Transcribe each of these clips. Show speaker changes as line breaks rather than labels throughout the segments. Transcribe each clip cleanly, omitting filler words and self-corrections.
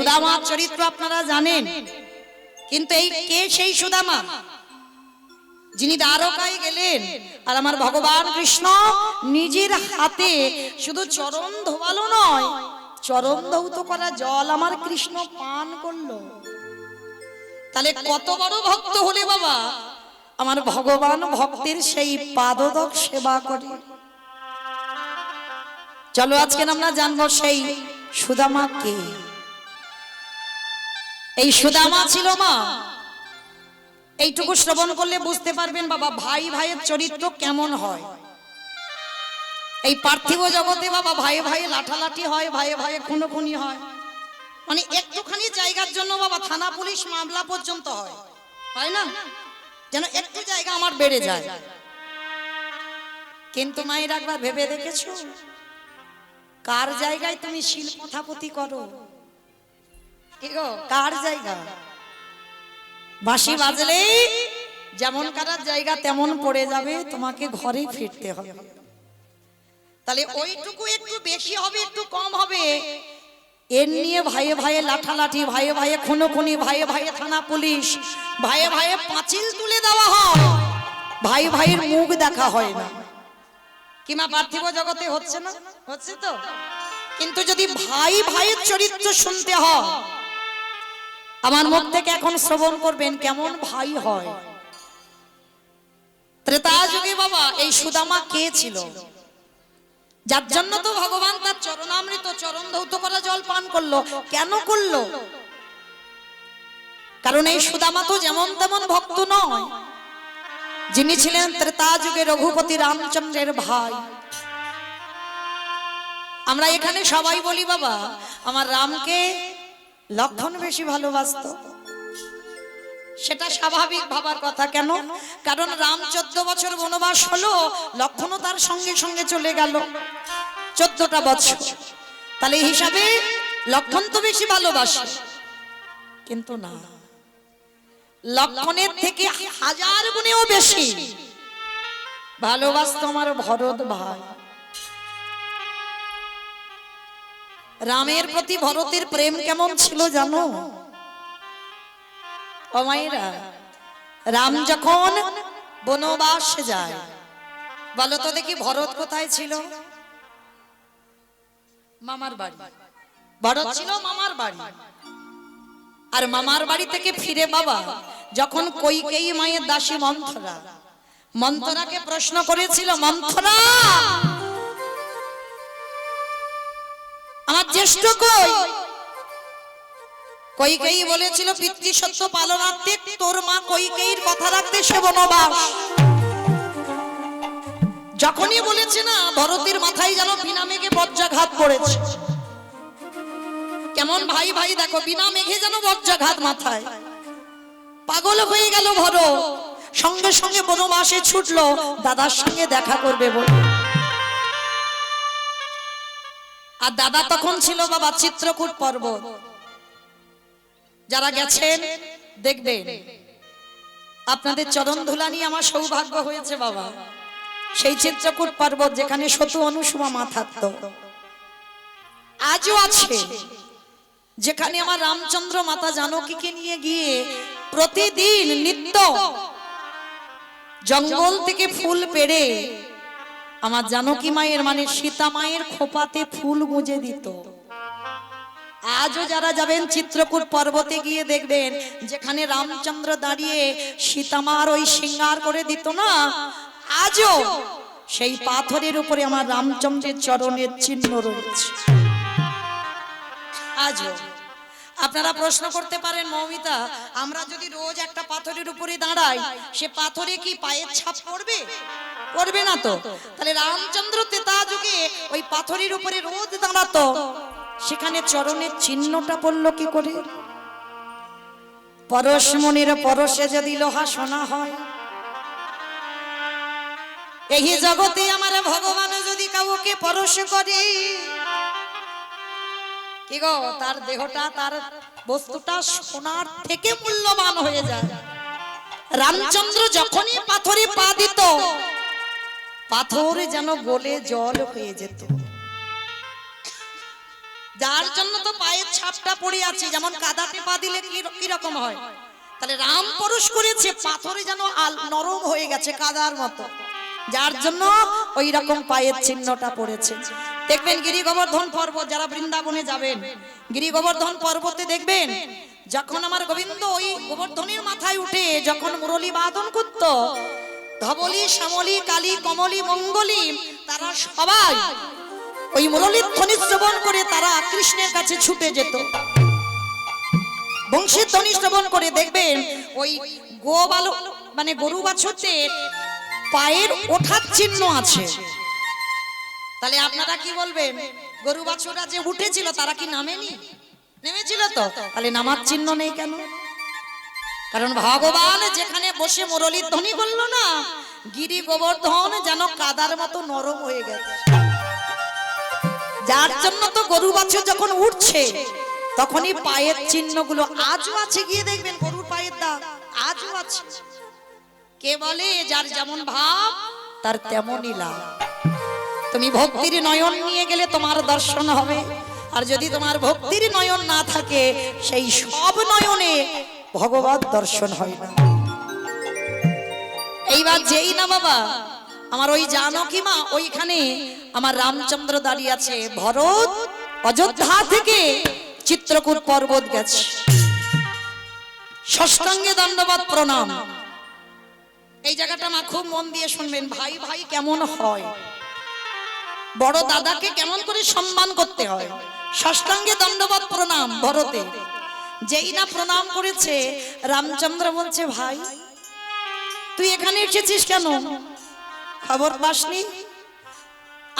সুদামার চরিত্র আপনারা জানেন, কিন্তু এই কে সেই সুদামা যিনি দ্বারকায় গেলেন আর আমার ভগবান কৃষ্ণ নিজের হাতে শুধু চরণ ধোয়ালো নয়, চরণ ধৌত করা জল আমার কৃষ্ণ পান করলো। তাহলে কত বড় ভক্ত হলে বাবা আমার ভগবান ভক্তের সেই পাদদক সেবা করে। চলো আজকে আমরা জানবো সেই সুদামা কে। এই সুদামা ছিল মা, এইটুকু শ্রবণ করলে বুঝতে পারবেন বাবা ভাই ভাইয়ের চরিত্র কেমন হয়। এই পার্থিব জগতে বাবা ভাই ভাই লাঠালাঠি হয়, ভাই ভাই খুনোখুনি হয়, মানে একটুখানি জায়গার জন্য বাবা থানা পুলিশ মামলা পর্যন্ত হয়, হয় না? যেন একটু জায়গা আমার বেড়ে যায়। কিন্তু মায়ের একবার ভেবে দেখেছো কার জায়গায় তুমি শিল্পথাপতি করো? কি গো, কার জায়গা? বাঁশি বাজলেই যেমন কারার জায়গা তেমন পড়ে যাবে, তোমাকে ঘরে ফিরতে হবে। তাহলে ওইটুকু একটু বেশি হবে একটু কম হবে, এর নিয়ে ভাইয়ে ভাইয়ে লাঠালাঠি, ভাইয়ে ভাইয়ে খুনোখুনি, ভাইয়ে ভাইয়ে থানা পুলিশ, ভাইয়ে ভাইয়ে পাঁচিল তুলে দেওয়া হয়, ভাই ভাইয়ের মুখ দেখা হয় না। কিমা পার্থিব জগতে হচ্ছে না? হচ্ছে তো। কিন্তু যদি ভাই ভাইয়ের চরিত্র শুনতে হয়, আমার মুখ থেকে এখন শ্রবণ করবেন কেমন ভাই হয়। ত্রেতা যুগে বাবা এই সুদামা কে ছিল? যার জন্য তো ভগবান তার চরণামৃত চরণ ধৌত করা জল পান করলো। কেন করলো? কারণ এই সুদামা তো যেমন তেমন ভক্ত নয়, যিনি ছিলেন ত্রেতা যুগে রঘুপতি রামচন্দ্রের ভাই। আমরা এখানে সবাই বলি বাবা আমার রামকে লক্ষণ বেশি ভালোবাসতো, সেটা স্বাভাবিক ভাবার কথা। কেন? কারণ রাম 14 বছর বনবাস হলো, লক্ষণও তার সঙ্গে সঙ্গে চলে গেল 14টা বছর। তাহলে এই হিসাবে লক্ষণ তো বেশি ভালোবাসে, কিন্তু না, লক্ষণের থেকে 1000 গুণেও বেশি ভালোবাসতো আমার ভরত ভাই। রামের প্রতি ভরতের প্রেম কেমন ছিল জানো? ও মায়েরা, রাম যখন বনবাস যায়, বলো তো দেখি ভরত কোথায় ছিল? মামার বাড়ি। ভরত ছিল মামার বাড়ি। আর মামার বাড়ি থেকে ফিরে বাবা যখন কইকেয়ী মায়ের দাসী মন্থরা মন্থরাকে প্রশ্ন করেছিল, মন্থরা আমার জ্যেষ্ঠ কই? কইকেয়ী বলেছিল পিতৃসত্য পালনার্থে তোর মা কইকেয়ীর কথা রাখতে সে বনবাস। যখনই বলেছে না ভরতের মাথায় যেন বিনা মেঘে বজ্রাঘাত পড়েছে। কেমন ভাই ভাই দেখো, বিনা মেঘে যেন বজ্রাঘাত মাথায়। পাগল হয়ে গেল ভরত, সঙ্গে সঙ্গে বনবাসে ছুটলো দাদার সঙ্গে দেখা করবে বলে। আর দাদা তখন ছিল বাবা চিত্রকূট পর্বত। যারা গেছেন দেখবেন, আপনাদের চরণ ধুলা নিয়ে আমার সৌভাগ্য হয়েছে বাবা। সেই চিত্রকূট পর্বত যেখানে সতু অনুসুমা মা থাকতো, আজও আছে। যেখানে আমার রামচন্দ্র মাতা জানকীকে নিয়ে গিয়ে প্রতিদিন নিত্য জঙ্গল থেকে ফুল পেড়ে আমার জানকী মায়ের মানে সীতা মায়ের খোপাতে ফুল গুঁজে দিত। আজও যারা যাবেন চিত্রকূট পর্বতে গিয়ে দেখবেন যেখানে রামচন্দ্র দাঁড়িয়ে সীতামার ওই শৃঙ্গার করে দিত না, আজও সেই পাথরের উপরে আমার রামচন্দ্রের চরণের চিহ্ন রয়েছে। আজও আপনারা প্রশ্ন করতে পারেন, মৌমিতা আমরা যদি রোজ একটা পাথরের উপরে দাঁড়াই, সে পাথরে কি পায়ের ছাপ পড়বে? পড়বে না তো। তাহলে রামচন্দ্র ত্রেতা যুগে ওই পাথরের উপরে রোজ দাঁড়াতো, সেখানে চরণের চিহ্নটা পড়লো কি করে? পরশমণির পরশে যদি লোহা সোনা হয়, এই জগতে আমার ভগবান যদি কাউকে পরশ করে, কি গো তার দেহটা তার বস্তুটা সোনার থেকে মূল্যবান হয়ে যায়। রামচন্দ্র যখনই পাথরে পা দিত, পাথর যেন গলে জল হয়ে যেত। যার জন্য তো পায়ের ছাপটা পড়ে আছে, যেমন কাদাতে পা দিলে কি রকম হয়, তাহলে রাম পরশ করেছে পাথরে যেন নরম হয়ে গেছে কাদার মতো, যার জন্য ওই রকম পায়ের চিহ্নটা পড়েছে। দেখবেন গিরি গোবর্ধন পর্বত, যারা বৃন্দাবনে যাবেন গিরি গোবর্ধন পর্বতে দেখবেন যখন আমার গোবিন্দ ওই গোবর্ধনের মাথায় উঠে যখন মুরলী বাদন করত, ধবলি শ্যামলী কালী কমলী মঙ্গলী তারা সবাই ওই মুরলীর ধ্বনি শ্রবণ করে তারা কৃষ্ণের কাছে ছুটে যেত। বংশীর ধ্বনি শ্রবণ করে দেখবেন ওই মানে গরু বাছুরদের পায়ের ওঠার চিহ্ন আছে। তাহলে আপনারা কি বলবেন, গরু বাছুররা যে উঠেছিল তারা কি নামেনি? নেমেছিল তো, তাহলে নামার চিহ্ন নেই কেন? কারণ ভগবান যেখানে বসে মুরলীর ধ্বনি করলো না, গিরি গোবর্ধন যেন কাদার মতো নরম হয়ে গেছে, যার জন্য তো গরু বাছুর যখন উঠছে তখনই পায়ের চিহ্নগুলো আজও আছে। গিয়ে দেখবেন গরুর পায়ের দাগ আজও আছে। কে বলে যার যেমন ভাব তার তেমনই লাভ। তুমি ভক্তির নয়ন নিয়ে গেলে তোমার দর্শন হবে, আর যদি তোমার ভক্তির নয়ন না থাকে সেই সব নয়নে ভগবত দর্শন হয় না। এইবার যেই না বাবা আমার ওই জানকী মা, ওইখানে আমার রামচন্দ্র দাঁড়িয়ে আছে, ভরত অযোধ্যা থেকে চিত্রকূট পর্বত গেছে, ষষ্ঠাঙ্গে দণ্ডবত প্রণাম। এই জায়গাটা মা খুব মন দিয়ে শুনবেন, ভাই ভাই কেমন হয়, বড় দাদাকে কেমন করে সম্মান করতে হয়। ষষ্ঠাঙ্গে দণ্ডবত প্রণাম ভরতে। যেই না প্রণাম করেছে রামচন্দ্র বলছে, ভাই তুই এখানে এসেছিস কেন, খবর পাসনি?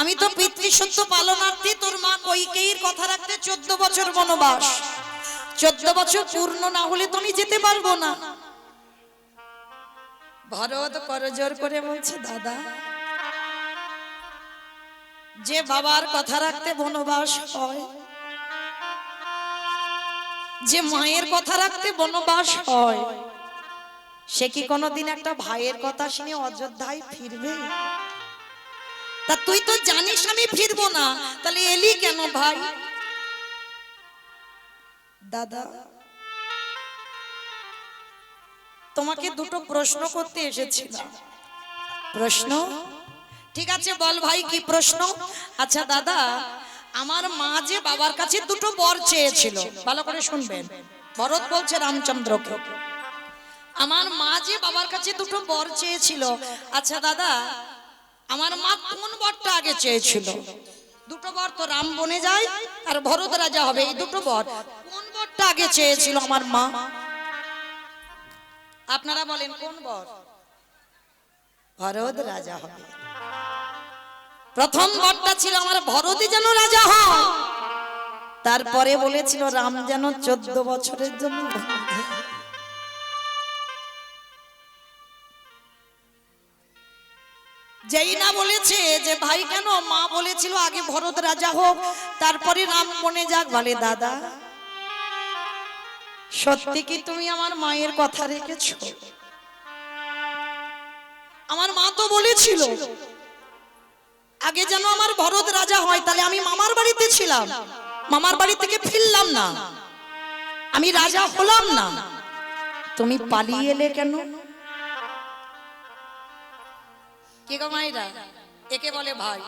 আমি তো পিতৃসত্য পালনার্থে তোর মা কইকেয়ীর কথা রাখতে 14 বছর বনবাস, 14 বছর পূর্ণ না হলে তুমি যেতে পারবো না। ভরত করজোর করে বলছে, দাদা যে বাবার কথা রাখতে বনবাস হয়, যে মায়ের কথা রাখতে বনবাস হয়, সে কি কোনোদিন একটা ভাইয়ের কথা শুনে অযোধ্যায় ফিরবে? তা তুই তো জানিস আমি ফিরবো না, তাহলে এলি কেন ভাই? দাদা তোমাকে দুটো প্রশ্ন করতে এসেছিলাম। প্রশ্ন? ঠিক আছে বল ভাই কি প্রশ্ন? আচ্ছা দাদা, আমার মা যে বাবার কাছে দুটো বর চেয়েছিল, ভালো করে শুনবেন, ভরত বলছে রামচন্দ্রকে, আমার মা যে বাবার কাছে দুটো বর চেয়েছিল, আচ্ছা দাদা আমার মা কোন বরটা আগে চেয়েছিল? দুটো বর তো, রাম বনে যায় আর ভরত রাজা হবে, এই দুটো বর কোন বরটা আগে চেয়েছিল আমার মা? আপনারা বলেন কোন বর? ভরত রাজা হবে। প্রথম বরটা ছিল আমার ভরতই যেন রাজা হয়, তারপরে বলেছিল রাম যেন 14 বছরের জন্য। যেই না বলেছে যে ভাই কেন, মা বলেছিল আগে ভরত রাজা হোক তারপরে রাম বনে যাক। বলে দাদা সত্যি কি তুমি আমার মায়ের কথা রেখেছো? আমার মা তো বলেছিল আগে যেন আমার ভরত রাজা হয়, তাহলে আমি মামার বাড়িতে ছিলাম, মামার বাড়ি থেকে ফিরলাম না, আমি রাজা হলাম না, তুমি পালিয়ে এলে কেন? কে গো মাইরা, একে বলে ভাই।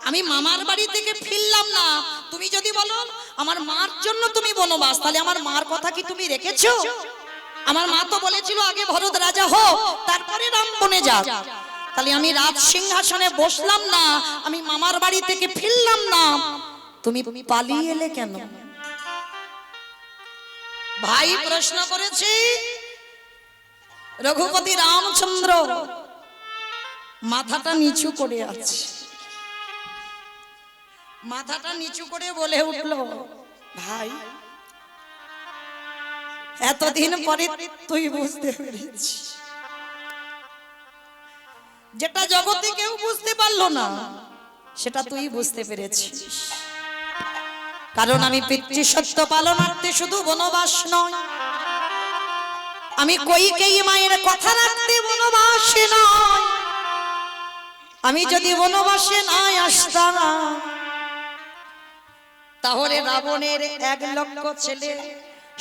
আমি মামার বাড়ি থেকে ফিরলাম না, তুমি যদি বলো আমার মার জন্য তুমি বনবাস, তাহলে আমার মার কথা কি তুমি রেখেছো? আমার মা তো বলেছিল আগে ভরত রাজা হোক তারপরে রাম বনে যাক, তাহলে আমি রাজ সিংহাসনে বসলাম না, আমি মামার বাড়ি থেকে ফিরলাম না, তুমি পালিয়ে এলে কেন? ভাই প্রশ্ন করেছে। রঘুপতি রামচন্দ্র মাথাটা নিচু করে আছে, মাথাটা নিচু করে বলে উঠল, ভাই এতদিন পরে তুই বুঝতে পেরেছিস, যেটা জগতে কেউ বুঝতে পারলো না সেটা তুই বুঝতে পেরেছিস। কারণ আমি পিতৃসত্য পালনার্থে শুধু বনবাস নয়, আমি কইকেয়ী মায়ের কথা রাখতে বনবাসে নয়, আমি যদি বনবাসে নাই আসতাম তাহলে রাবণের 1,00,000 ছেলে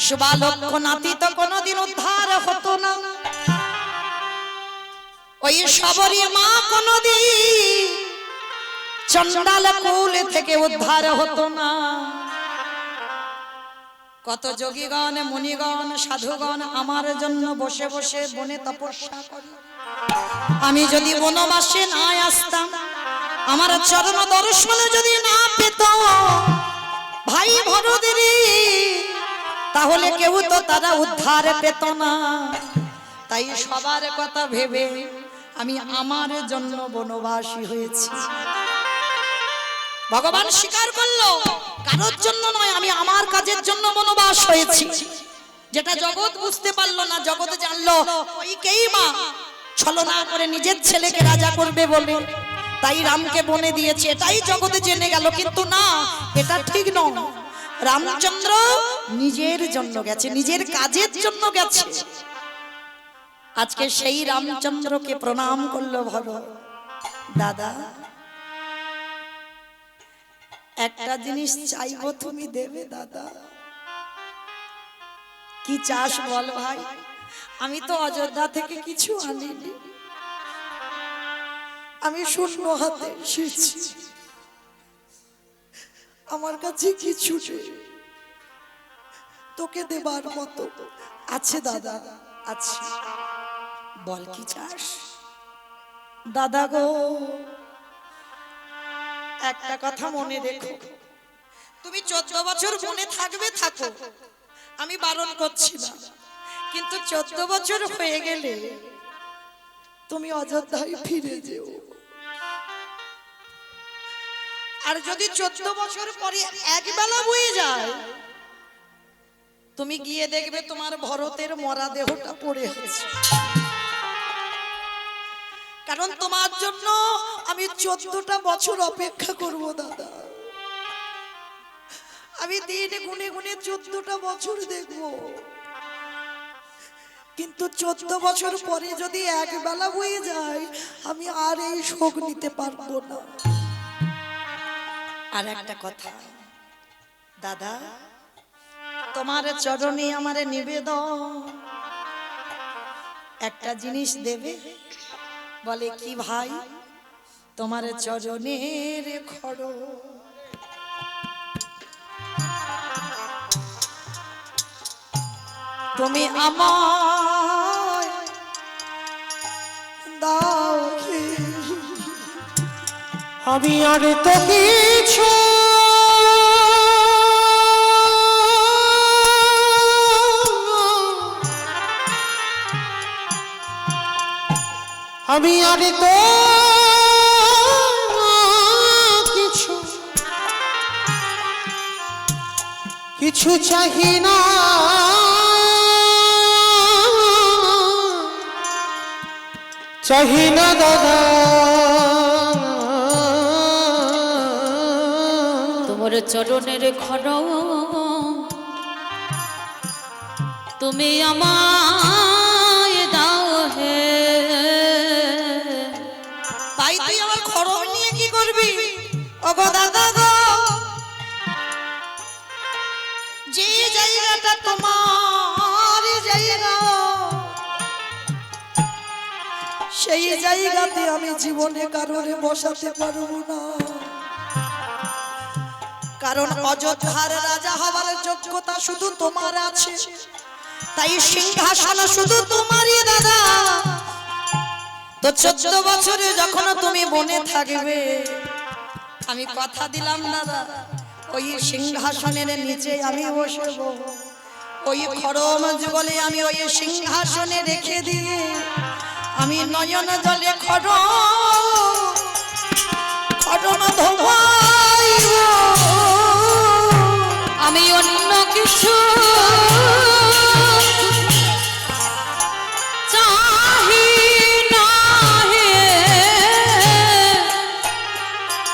সুবা লক্ষ নাতি তো কোনোদিন উদ্ধার হতো না। ওই সবরী মা কোনোদিন চন্ডাল কুল থেকে উদ্ধার হতো না। কত যোগীগণ মুনিগণ সাধুগণ আমার জন্য বসে বসে বনে তপস্যা করে। আমি যদি বনবাসে না আসতাম, আমার চরণ দর্শন যদি না পেত ভাই ভরদেরি, তাহলে কেউ তো তারা উদ্ধার পেত না। তাই সবার কথা ভেবে আমি আমার জন্য বনবাসী হয়েছি। ভগবান স্বীকার করলো কারোর জন্য নয়, আমি আমার কাজের জন্য বনবাস হয়েছি। যেটা জগৎ বুঝতে পারলো না, জগৎ জানলো ওই কেই মা ছলনা করে নিজের ছেলেকে রাজা করবে বলে তাই রামকে বনে দিয়েছে, এটাই জগতে জেনে গেল। কিন্তু না, এটা ঠিক নয়। রামচন্দ্র নিজের জন্য গেছে, নিজের কাজের জন্য গেছে। আজকে সেই রামচন্দ্রকে প্রণাম করলো ভরত। দাদা, একটা জিনিস চাইবো, তুমি দেবে দাদা? কি চাস বল ভাই? আমি তো অযোধ্যা থেকে কিছু আনিনি, আমি শূন্য হাতে এসেছি, আমার কাছে কিছু নেই, তোকে দেবার মতো আছে দাদা? আছে, বল কি চাস? দাদা গো, একটা কথা মনে রেখো, তুমি 14 বছর বনে থাকবে, থাকো, আমি বারণ করছি না। কিন্তু 14 বছর হয়ে গেলে তুমি অযোধ্যায় ফিরে যেও। আর যদি 14 বছর পরে একবেলা বয়ে যায়, তুমি গিয়ে দেখবে তোমার ভরতের মরা দেহটা পড়ে আছে। কারণ তোমার জন্য আমি 14টা বছর অপেক্ষা করব দাদা। আমি দিন গুনে গুনে 14টা বছর দেখব, কিন্তু 14 বছর পরে যদি একবেলা বয়ে যায়, আমি আর এই শোক নিতে পারবো না। আর একটা কথা দাদা, তোমার চরণে আমার নিবেদন, একটা জিনিস দেবে? বলে কি ভাই? তোমার চরণের খড়। তুমি আমায় দাও, আমি আর তো কিছু আমি আর তো কিছু কিছু চাহি না, চাহি না দাদা।
তোমার চরণের খড় তুমি আমায় দাও হে।
ভাই তুই আমার খড় নিয়ে কি করবি? ওগো দাদা গো, যে জায়গাটা তোমার জায়গা, সেই জায়গাতে আমি জীবনে কারণে বসাতে পারবো না। কারণ অযোধ্যার রাজা হওয়ার যোগ্যতা শুধু তোমার আছে, তাই সিংহাসন শুধু তোমারই দাদা। তো 14 বছরে যখন তুমি বনে থাকবে, আমি কথা দিলাম দাদা, ওই সিংহাসনের নিচে আমি বসবো, ওই খড়ম যুগলে আমি ওই সিংহাসনে রেখে দিয়ে আমি নয়ন জলে খড়ম ধোয়াইব।
আমি অন্য কিছু চাহি না হে,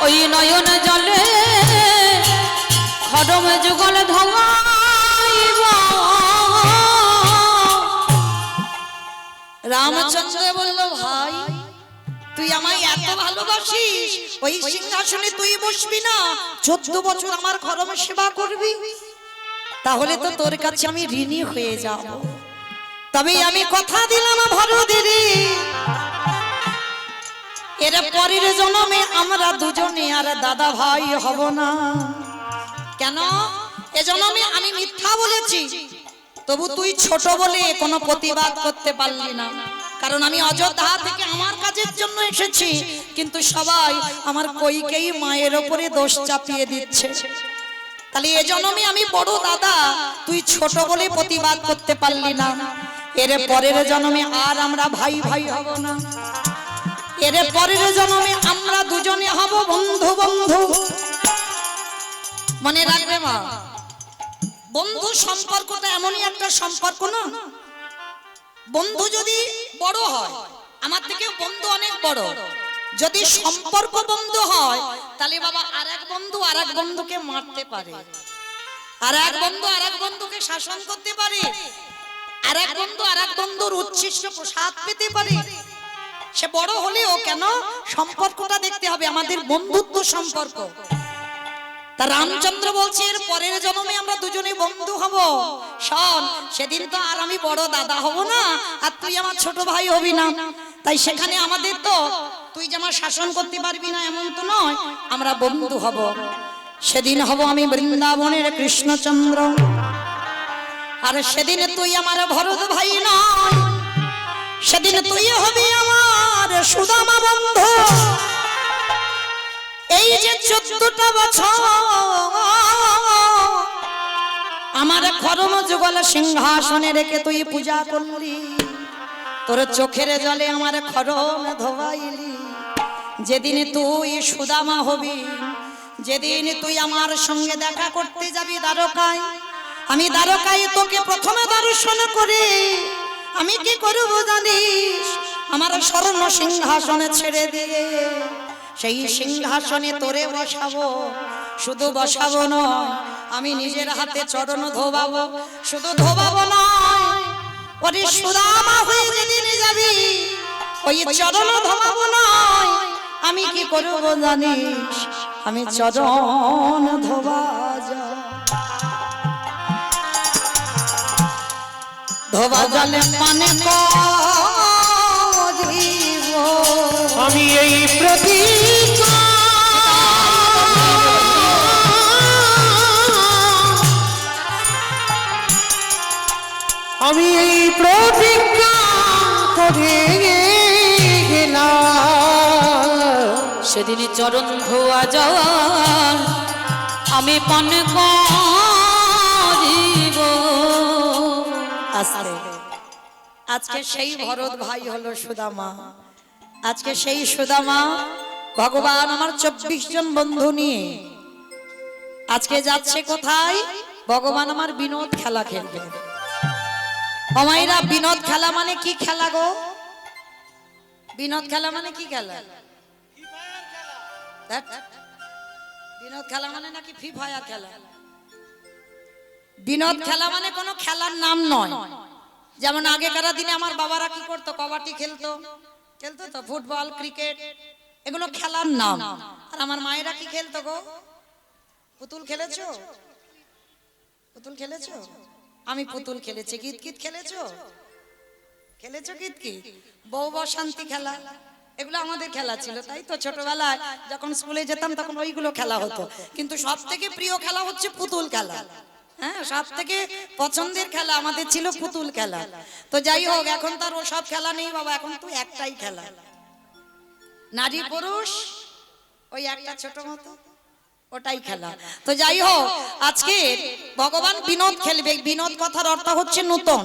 ওই নয়ন জলে খড়ম যুগল ধোয়াইব।
রামচন্দ্র বলল ভাই তুই আমায় এত ভালোবাসিস, ওই সিংহাসনে তুই বসবি না, 14 বছর আমার ঘরম সেবা করবি, তাহলে তো তোর কাছে আমি ঋণী হয়ে যাব। তবে আমি কথা দিলাম ভরদের, এর পরের জন্মে আমরা দুজনে আর দাদা ভাই হব না। কেন? এ জন্মে আমি মিথ্যা বলেছি, তবু তুই ছোট বলে কোনো প্রতিবাদ করতে পারলি না। কারণ আমি অযোধ্যা থেকে আমার কাজের জন্য এসেছি, কিন্তু সবাই আমার কইকেই মায়ের ওপরে দোষ চাপিয়ে দিচ্ছে। তাহলে এ জন্মে আমি বড় দাদা, তুই ছোট বলে প্রতিবাদ করতে পারলি না। এর পরের জন্মে আর আমরা ভাই ভাই হব না, এর পরের জন্মে আমরা দুজনে হব বন্ধু বন্ধু। মনে রাখবে মা, বন্ধু সম্পর্কটা এমনই একটা সম্পর্ক না, বন্ধু যদি বড় হয়, আমার থেকে বন্ধু অনেক বড়, যদি সম্পর্ক বন্ধু হয়, তাহলে বাবা আরেক বন্ধু আরেক বন্ধুকে মারতে পারে, আরেক বন্ধু আরেক বন্ধুকে শাসন করতে পারে, আরেক বন্ধু আরেক বন্ধুর উচ্ছিষ্ট প্রসাদ পেতে পারে। সে বড় হলেও কেন, সম্পর্কটা দেখতে হবে, আমাদের বন্ধুত্ব সম্পর্ক। তা রামচন্দ্র বলছে এর পরের জন্মে আমরা দুজনে বন্ধু হব। শোন, সেদিন তো আর আমি বড় দাদা হব না, আর তুই আমার ছোট ভাই হবি না। তাই সেখানে আমাদের তো, তুই যে আমার শাসন করতে পারবি না এমন তো নয়, আমরা বন্ধু হব। সেদিন হব আমি বৃন্দাবনের কৃষ্ণচন্দ্র, আর সেদিন তুই আমার ভরত ভাই নয়, সেদিন তুই হবি আমার সুদামা বন্ধু। এই যে 14টা বছর আমার খরম যুগল সিংহাসনে রেখে তুই পূজা করলি, তোর চোখের জলে আমার খরম ধোয়াইলি। যেদিন তুই সুদামা হবি, যেদিন তুই আমার সঙ্গে দেখা করতে যাবি দ্বারকায়, আমি দ্বারকায় তোকে প্রথমে দর্শন করে আমি কি করব জানিস, আমার স্বর্ণ সিংহাসনে ছেড়ে দিয়ে সেই সিংহাসনে তোরে বসাবো। শুধু বসাবো নয়, আমি নিজের হাতে চরণ ধোবাবো। শুধু ধোবাবো নয়, ওরে সুদামা হয়ে যেদিন যাবি, ওই চরণ ধোবাবো নয়, আমি কি করব জানিস, আমি চরণ ধোবা ধোবা জলে পানে করিব
আমি এই প্রতিজ্ঞা, আমি এই প্রতিজ্ঞা করে গেলাম।
সেদিন চরণ ধোয়া যাওয়ার আমি পান করিব।
আজকে সেই ভরত ভাই হলো সুদামা, আজকে সেই সুদামা ভগবান আমার 24 জন বন্ধু নিয়ে আজকে যাচ্ছে কোথায়, ভগবান আমার বিনোদ খেলা খেলবে। আমাইরা বিনোদ খেলা মানে কি খেলা গো? বিনোদ খেলা মানে কি খেলা? বিনোদ খেলা মানে নাকি ফ্রি ফায়ার খেলা? বিনোদ খেলা মানে কোনো খেলার নাম নয়। যেমন আগেকার দিনে আমার বাবারা কি করতো, কবাডি খেলতো, খেলতো তো, ফুটবল ক্রিকেট, এগুলো খেলার নাম। আর আমার মায়েরা কি খেলতো গো? পুতুল খেলেছো? পুতুল খেলেছো? আমি পুতুল খেলেছি। গীত গীত খেলেছো? খেলেছো গীত গীত? বউ বসন্তি খেলা, এগুলো আমাদের খেলা ছিল, তাই তো? ছোটবেলায় যখন স্কুলে যেতাম তখন ওইগুলো খেলা হতো। কিন্তু সব থেকে প্রিয় খেলা হচ্ছে পুতুল খেলা। হ্যাঁ, সব থেকে পছন্দের খেলা আমাদের ছিল পুতুল খেলা। তো যাই হোক, এখন তার ও সব খেলা নেই বাবা, এখন তো একটাই খেলা, নারী পুরুষ ওই একটা ছোট মতো, ওটাই খেলা। তো যাই হোক, আজকে ভগবান বিনোদ খেলবে। বিনোদ কথার অর্থ হচ্ছে নতুন।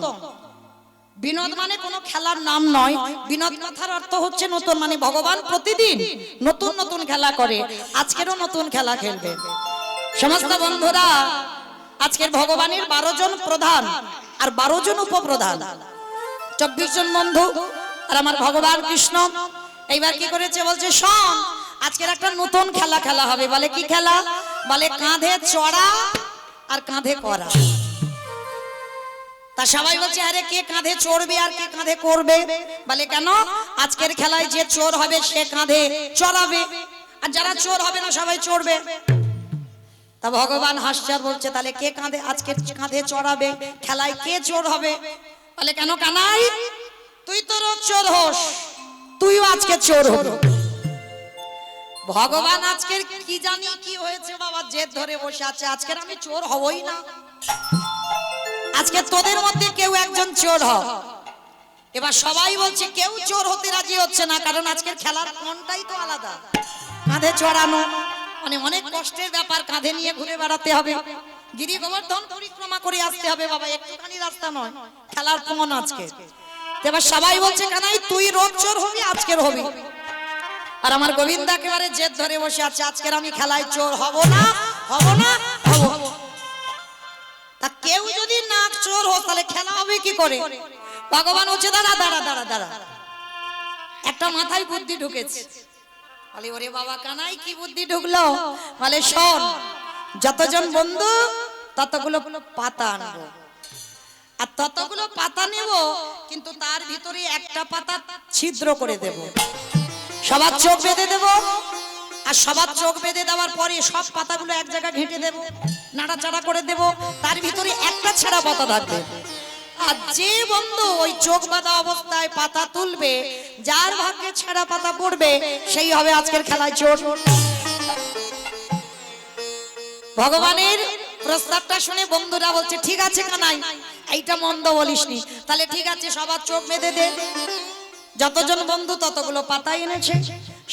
বিনোদ মানে কোনো খেলার নাম নয়, বিনোদ কথার অর্থ হচ্ছে নতুন, মানে ভগবান প্রতিদিন নতুন নতুন খেলা করে। আজকেরও নতুন খেলা খেলবে। সমস্ত বন্ধুরা, আজকের ভগবানের 12 জন প্রধান আর 12 জন উপপ্রধান, 24 জন বন্ধু আর আমার ভগবান কৃষ্ণ। এইবার কি করেছে বলছে, শোন, আজকের একটা নতুন খেলা খেলা হবে। বলে কি খেলা? বলে কাঁধে চড়া আর কাঁধে করা। তা সবাই বলছে আরে কে কাঁধে চড়বে আর কে কাঁধে করবে, বলে কেন আজকের খেলায় যে চোর হবে সে কাঁধে চড়াবে, আর যারা চোর হবে না সবাই চড়বে। তা ভগবান হাসছে আর বলছে তাহলে কে কাঁধে আজকে কাঁধে চড়াবে, খেলায় কে চোর হবে, বলে কেন কানাই তুই তো রোজ চোর হোস, তুইও আজকে চোর হবি। ভগবান আজকের কি জানি কি হয়েছে বাবা, জেদ ধরে বসে আছে আজকের আমি চোর হবই না, আজকে তোদের মধ্যে কেউ একজন চোর হ। এবার সবাই বলছে কেউ চোর হতে রাজি হচ্ছে না, কারণ আজকের খেলার মনটাই তো আলাদা, কাঁধে চড়ানো মানে অনেক কষ্টের ব্যাপার, কাঁধে নিয়ে ঘুরে বেড়াতে হবে, গিরি গোবর্ধন পরিক্রমা করে আসতে হবে বাবা, একটুখানি রাস্তা নয়, খেলার মন আজকে। এবার সবাই বলছে কানাই তুই রোজ চোর হবি আজকের হবি, আর আমার গোবিন্দ একেবারে জেদ ধরে বসে আছে আজকের আমি খেলায় চোর হব না হব না হব। তা কেউ যদি না চোর হোক তাহলে খেলা হবে কি করে? ভগবান হচ্ছে দাঁড়া দাঁড়া দাঁড়া দাঁড়া, একটা মাথায় বুদ্ধি ঢুকেছে। বলে ওরে বাবা কানাই কি বুদ্ধি ঢুকলো? বলে শোন, যতজন বন্ধু ততগুলো পাতা আনবো, আর ততগুলো পাতা নেব, কিন্তু তার ভিতরে একটা পাতা ছিদ্র করে দেব, সবার চোখ বেঁধে দেব, আর সবার চোখ বেঁধে দেওয়ার পরে সব পাতাগুলো এক জায়গায় ঘেঁটে দেব, নাড়াচাড়া করে দেব, তার ভিতরে একটা ছেঁড়া পাতা থাকবে, আর যে বন্ধু ওই চোখ বাঁধা অবস্থায় পাতা তুলবে, যার ভাগ্যে ছেঁড়া পাতা পড়বে সেই হবে আজকের খেলায় চোর। ভগবানের প্রস্তাবটা শুনে বন্ধুরা বলছে ঠিক আছে কানাই, এইটা মন্দ বলিসনি, তাহলে ঠিক আছে সবার চোখ বেঁধে দে। যতজন বন্ধু ততগুলো পাতা এনেছে,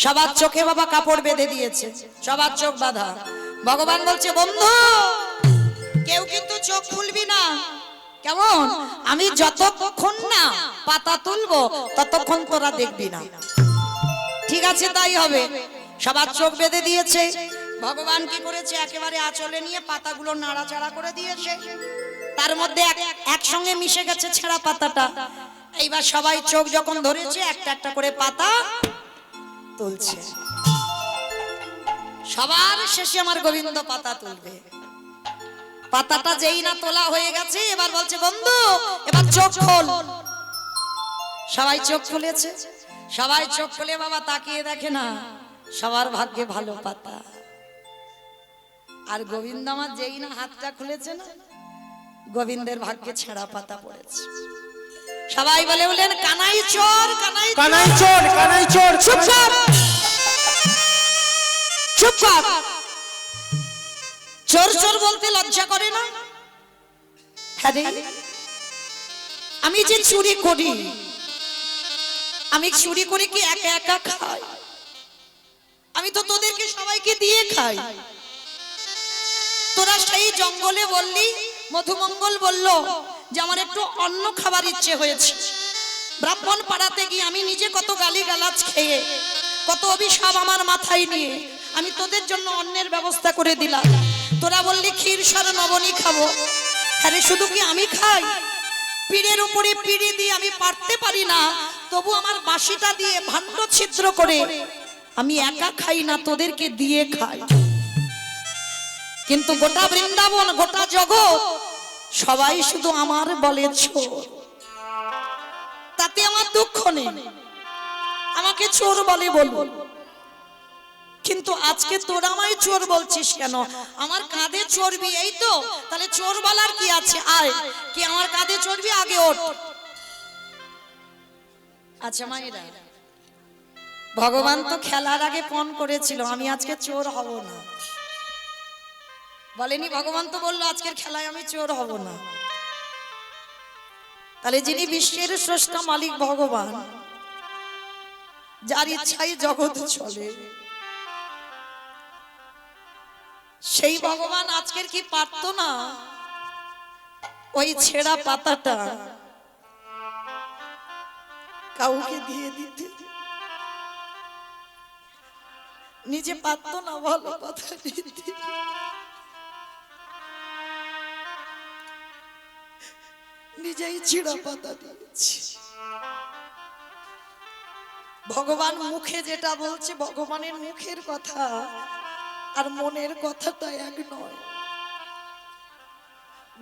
সবার চোখে বাবা কাপড় বেঁধে দিয়েছে, সবার চোখ বাঁধা। ভগবান বলছে বন্ধু কেউ কিন্তু চোখ খুলবি না, কেমন? আমি যতক্ষণ না পাতা তুলবো ততক্ষণ তোরা দেখবি না। ঠিক আছে তাই হবে, সবার চোখ বেঁধে দিয়েছে। ভগবান কি করেছে, একেবারে আঁচলে নিয়ে পাতাগুলো নাড়াচাড়া করে দিয়েছে, তার মধ্যে একসঙ্গে মিশে গেছে ছেঁড়া পাতাটা। এইবার সবাই চোখ যখন ধরেছে একটা একটা করে পাতা তুলছে, সবার শেষে আমার গোবিন্দ পাতা তুলবে। পাতাটা যেই না তোলা হয়ে গেছে এবার বলছে বন্ধু এবার চোখ খোল। সবাই চোখ খুলেছে, সবাই চোখ খুলে বাবা তাকিয়ে দেখে না সবার ভাগ্যে ভালো পাতা, আর গোবিন্দ আমার যেই না হাতটা খুলেছে না গোবিন্দের ভাগ্যে ছেঁড়া পাতা পড়েছে। সবাই বলে বলেন কানাই চোর কানাই
কানাই চোর কানাই চোর।
চুপ কর চুপ কর, চোর চোর বলতে লজ্জা করে না? হ্যাঁ রে, আমি যে চুরি করি, আমি চুরি করে কি একা একা খাই? আমি তো তোদেরকে সবাইকে দিয়ে খাই। তোরা সেই জঙ্গলে বললি, মধুমঙ্গল বলল যে আমার একটু অন্য খাবার ইচ্ছে হয়েছে, ব্রাহ্মণ পাড়াতে গিয়ে আমি নিজে কত গালিগালাজ খেয়ে, কত অভিশাপ আমার মাথায় নিয়ে আমি তোদের জন্য অন্নের ব্যবস্থা করে দিলাম। তোরা বললি ক্ষীর সর নবনী খাবো, আরে শুধু কি আমি খাই? পীরের উপরে পিড়ি দিয়ে আমি পারতে পারি না, তবু আমার বাঁশিটা দিয়ে ভাণ্ড ছিদ্র করে আমি একা খাই না, তোদেরকে দিয়ে খাই। কিন্তু গোটা বৃন্দাবন গোটা জগৎ সবাই শুধু আমার বলে চোর, তাতে আমার দুঃখ নেই, আমাকে চোর বলে বলবো। কিন্তু আজকে তোরা আমায় চোর বলছিস কেন? আমার কাঁধে চড়বি এই তো, তাহলে চোর বলার কি আছে? আয় কি আমার কাঁধে চড়বি, আগে ওঠ। আচ্ছা মায়েরা, ভগবান তো খেলার আগে পণ করেছিল আমি আজকে চোর হব না, বলেনি? ভগবান তো বললো আজকের খেলায় আমি চোর হব না। তাহলে যিনি বিশ্বের স্রষ্টা মালিক ভগবান, যার ইচ্ছাই জগৎ চলে, সেই ভগবান আজকের কি পারতো না ওই ছেঁড়া পাতাটা কাউকে দিয়ে দিতে? নিজে পারতো না ভালো কথা দিতে? নিজেই ছিঁড়া পাতা দিয়েছি। ভগবান মুখে যেটা বলছে, ভগবানের মুখের কথা আর মনের কথাটা এক নয়।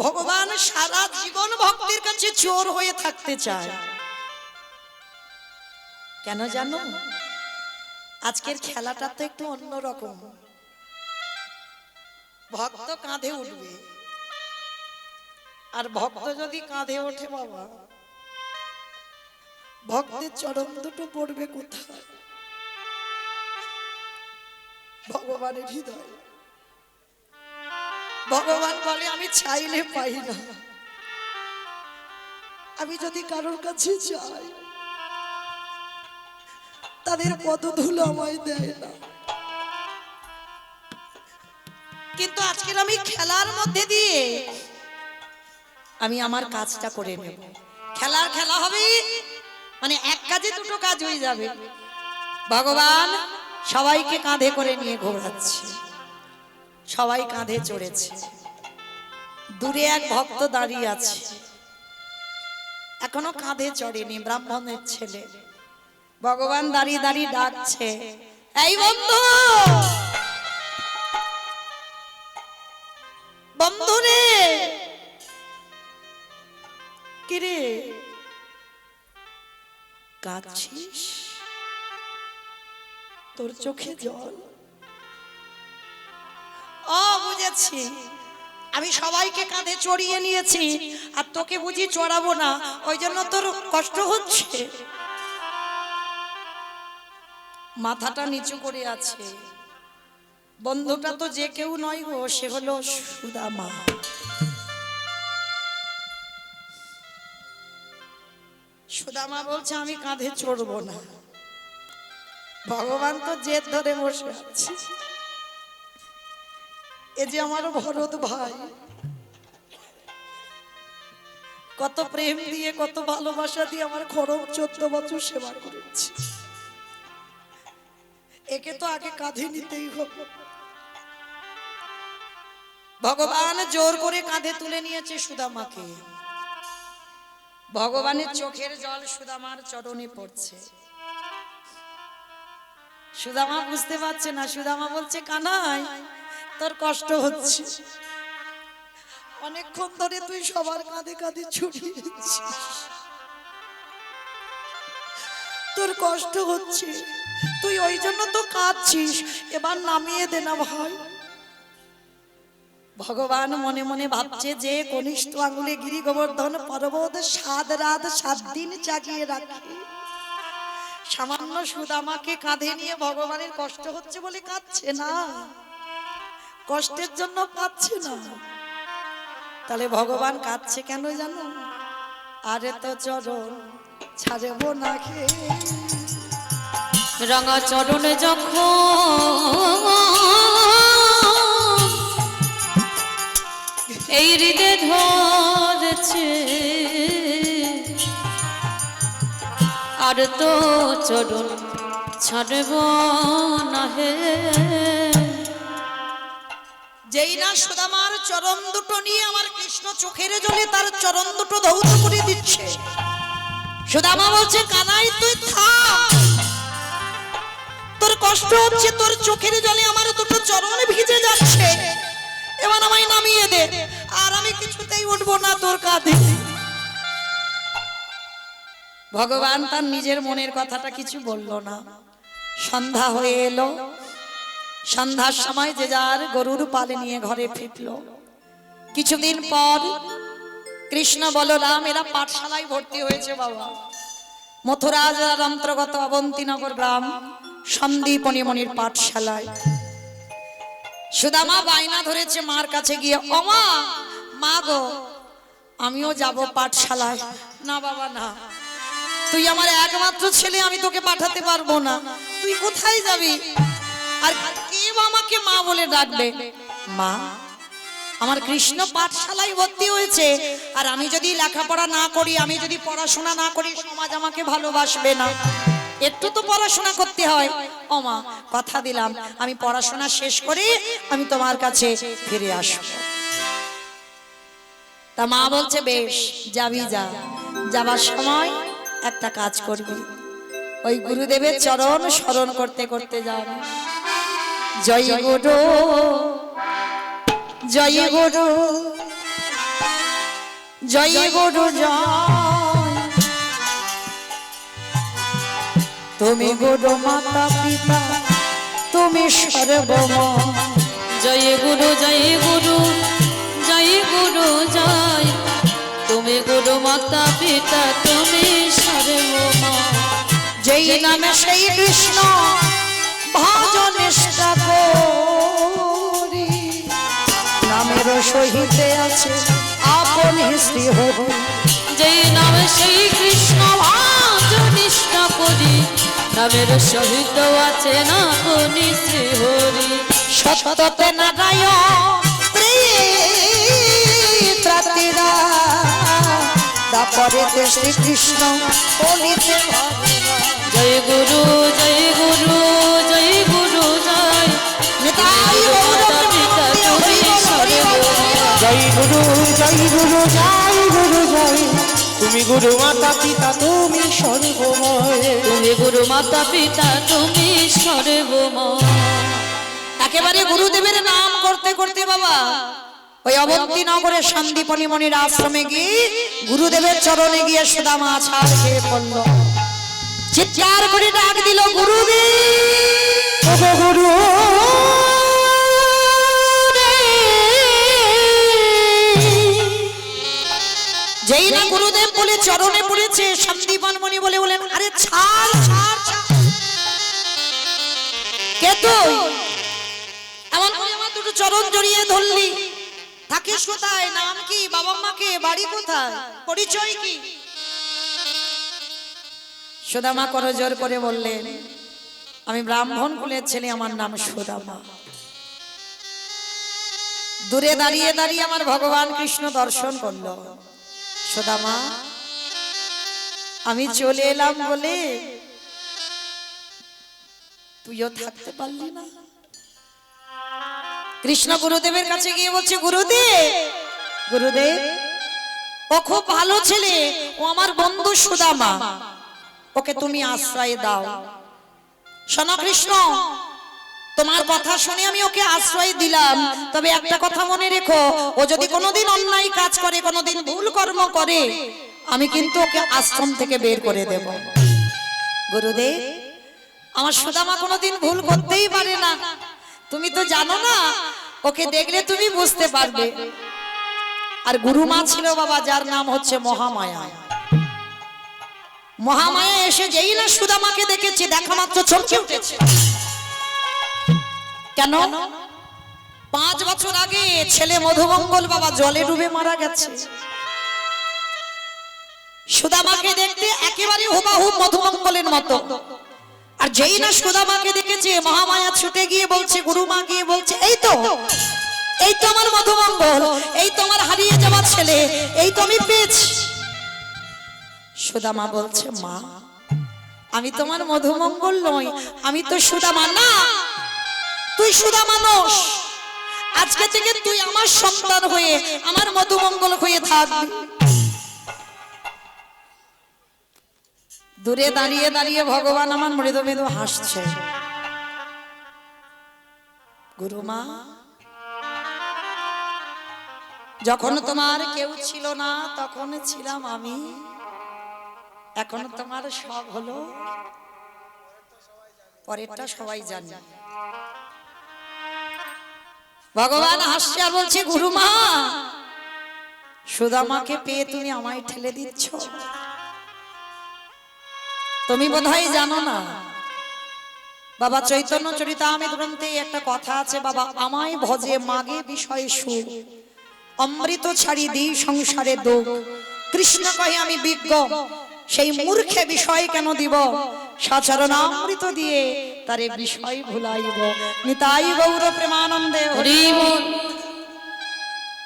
ভগবান সারা জীবন ভক্তের কাছে চোর হয়ে থাকতে চায়। কেন জানো? আজকের খেলাটা তো একটু অন্যরকম। ভক্ত কাঁধে উঠবে, আর ভক্ত যদি কাঁধে ওঠে বাবা, ভক্তের চরণ দুটো পড়বে কোথায়? ভগবানের হৃদয়। ভগবান বলে আমি চাইলে পাই না, আমি যদি কারোর কাছে যাই তাদের পদধূলো আমায় দেয় না। কিন্তু আজকের আমি খেলার মধ্যে দিয়ে আমি আমার কাজটা করে নেব। খেলা হবে, মানে এক কাজে দুটো কাজ হয়ে যাবে। ভগবান সবাইকে কাঁধে করে নিয়ে ঘোরাচ্ছে, সবাই কাঁধে চড়েছে। দূরে এক ভক্ত দাঁড়িয়ে আছে, এখনো কাঁধে চড়েনি, ব্রাহ্মণের ছেলে। ভগবান দাঁড়িয়ে দাঁড়িয়ে ডাকছে, এই বন্ধু, বন্ধু রে, কিরে কাঁদছিস? তোর চোখে জল? ও বুঝেছি, আমি সবাইকে কাঁধে চড়িয়ে নিয়েছি, আর তোকে বুঝি চড়াবো না, ওই জন্য তোর কষ্ট হচ্ছে। মাথাটা নিচু করে আছে। বন্ধুটা তো যে কেউ নয় গো, সে হলো সুদামা। সুদামা বলছে আমি কাঁধে চড়বো না। ভগবান তো জেদ ধরে বসে আছে। এ যে আমার ভরত ভাই, কত প্রেম দিয়ে কত ভালোবাসা দিয়ে আমার খরম 14 বছর সেবা করেছে, একে তো আগে কাঁধে নিতেই হবে। ভগবান জোর করে কাঁধে তুলে নিয়েছে সুদামাকে। ভগবানের চোখের জল সুদামার চরণে পড়ছে। সুদামা বুঝতে পারছে না। সুদামা বলছে কানাই, তোর কষ্ট হচ্ছে, অনেকক্ষণ ধরে তুই সবার কাঁধে কাঁধে ছড়িয়েছিস, তোর কষ্ট হচ্ছে, তুই ওই জন্য তো কাঁদছিস, এবার নামিয়ে দে না ভাই। ভগবান মনে মনে ভাবছে যে কনিষ্ঠ আঙ্গুলে গিরি গোবর্ধন পর্বত 7 রাত 7 দিন জাগিয়ে রাখে, সামান্য সুদামাকে কাঁধে নিয়ে ভগবানের কষ্ট হচ্ছে বলে কাঁদছে না, কষ্টের জন্য কাঁদছে না। তাহলে ভগবান কাঁদছে কেন জানো? আরে তো চরণ ছাড়বো না খে,
রাঙা চরণে যখন এই হৃদে ধরেছে, আর তো চরণ ছাড়ব না হে।
যেই না সুদামার চরণ দুটো নিয়ে আমার কৃষ্ণ চোখের জলে তার চরণ দুটো ধৌত করে দিচ্ছে, সুদামা বলছে কানাই তুই থাম, তোর কষ্ট হচ্ছে, তোর চোখের জলে আমার দুটো চরণ ভিজে যাচ্ছে, এবার আমায় নামিয়ে দে, আর আমি কিছুতেই উঠবো না তোর কাঁধে। ভগবান তার নিজের মনের কথাটা কিছু বলল না। সন্ধ্যা হয়ে এলো, সন্ধ্যার সময় যে যার গরুর পালে নিয়ে ঘরে ফিরল। কিছুদিন পর কৃষ্ণ বলরাম এরা পাঠশালায় ভর্তি হয়েছে বাবা। মথুরা জেলার অন্তর্গত অবন্তীনগর গ্রাম সন্দীপনীমণির পাঠশালায়। সুদামা বায়না ধরেছে মার কাছে গিয়ে, ওমা মা গো আমিও যাব পাঠশালায়। না বাবা না, তুই আমার একমাত্র ছেলে, আমি তোকে পাঠাতে পারবো না, তুই কোথায় যাবি? আর কে আমাকে মা বলে ডাকবে? মা, আমার কৃষ্ণ পাঠশালায় ভর্তি হয়েছে, আর আমি যদি লেখাপড়া না করি, আমি যদি পড়াশোনা না করি, সমাজ আমাকে ভালোবাসবে না, একটু তো পড়াশোনা করতে হয়। ও মা, কথা দিলাম আমি পড়াশোনা শেষ করে আমি তোমার কাছে ফিরে আসব। তা মা বলছে বেশ যাবি, যা, যাবার সময় একটা কাজ করবি, ওই গুরুদেবের চরণ স্মরণ করতে করতে যাবি। জয় গুরু, জয় গুরু, জয় গুরু জয়, তুমি গুরু মাতা পিতা তুমি সর্বময়।
জয় গুরু জয় গুরু জয় গুরু জয়, তুমি গুরু মাতা পিতা তুমি সর্বময়।
যেই নামে সেই কৃষ্ণ ভজ নিষ্ঠা করি, নামের সহিতে আছে আপন শ্রী হরি।
যেই নামে সেই কৃষ্ণ ভজ নিষ্ঠা করি, নামের সহিত আছে না কোনি শ্রী হরি।
সততে নারায়ণ ত্রাতিরা, তারপরে শ্রী কৃষ্ণ বলিতে
জয় গুরু জয় গুরু জয় গুরু জয়,
নিতাই গৌর
পিতা তুমি সর্বময়।
জয় গুরু জয় গুরু জয় গুরু জয়, তুমি গুরু মাতা পিতা তুমি সর্বময়।
তুমি গুরু মাতা পিতা তুমি সর্বময়।
একেবারে গুরুদেবের নাম করতে করতে বাবা ওই অবন্তী নগরের সন্দীপনী মনির আশ্রমে গিয়ে গুরুদেবের চরণে গিয়ে সুদামা ছাড় খেয়ে পড়ল, চিৎকার করে ডাক দিল গুরুদেব।
ওগো গুরু
যেই না গুরুদেব বলে চরণে পড়েছে, সন্দীপন মণি বলে বলেন, আরে ছাড় ছাড় ছাড়। কে তুই? এমন করে আমার দুটো চরণ জড়িয়ে ধরলি। থাকিস কোথায়? নাম কি? বাবা মাকে? বাড়ি কোথায়? পরিচয় কি? সুদামা করজোর করে বললেন, আমি ব্রাহ্মণ কুলের ছেলে, আমার নাম সুদামা। দূরে দাঁড়িয়ে দাঁড়িয়ে আমার ভগবান কৃষ্ণ দর্শন করলো। সুদামা, আমি চলে এলাম বলে তুইও থাকতে পারলি না। কৃষ্ণ গুরুদেবের কাছে গিয়ে বলছে, গুরুদেব গুরুদেব, ও খুব ভালো ছেলে, ও আমার বন্ধু সুদামা, ওকে তুমি আশ্রয় দাও। শোনো কৃষ্ণ, তোমার কথা শুনে আমি ওকে আশ্রয় দিলাম, তবে একটা কথা মনে রেখো, ও যদি কোনোদিন অন্যায় কাজ করে, কোনোদিন ভুল কর্ম করে, আমি কিন্তু ওকে আশ্রম থেকে বের করে দেব। গুরুদেব, আমার সুদামা কোনোদিন ভুল করতেই পারে না, তুমি তো জানো না, ওকে দেখলে তুমি বুঝতে পারবে। আর গুরুমা ছিল বাবা, যার নাম হচ্ছে মহামায়া। মহামায়া এসে যেই না সুদামাকে দেখেছে, দেখা মাত্র চমকে উঠেছে। কেন? 5 বছর আগে ছেলে মধুমঙ্গল বাবা জলে ডুবে মারা গেছে। সুদামাকে দেখতে একেবারে হুবাহু মধুমঙ্গলের মতো। আর যেই না সুদামাকে দেখেছে, মহামায়া ছুটে গিয়ে বলছে, গুরুমা গিয়ে বলছে, এই তো আমার মধুমঙ্গল, এই তো আমার হারিয়ে যাওয়া ছেলে, এই তো আমি পেয়েছি। সুদামা বলছে, মা, আমি তোমার মধুমঙ্গল নই, আমি তো সুদামা না, তুই সুদামা নস। আজকে থেকে তুই আমার সন্তান হয়ে, আমার মধুমঙ্গল হয়ে থাকবি। দূরে দাঁড়িয়ে দাঁড়িয়ে ভগবান আমার মৃদু মৃদু হাসছে। গুরুমা, যখন তোমার কেউ ছিল না, তখন ছিলাম আমি, এখন তোমার সব হলো, পরেরটা সবাই জানে। ভগবান হাসছে আর বলছে, গুরুমা, সুদামাকে পেয়ে তুমি আমায় ঠেলে দিচ্ছ। তুমি বোধহয় জানো না, বাবা চৈতন্য চরিতামৃত গ্রন্থে একটা কথা আছে, বাবা আমায় ভজে মাগে বিষয় সুখ, অমৃত ছাড়ি দিই সংসারে দুঃখ। কৃষ্ণ কহে আমি বিজ্ঞ, সেই মূর্খে বিষয় কেন দিব, সাচরণ অমৃত দিয়ে তারে বিষয় ভুলাইব। নিতাই গৌর প্রেমানন্দে হরি বল।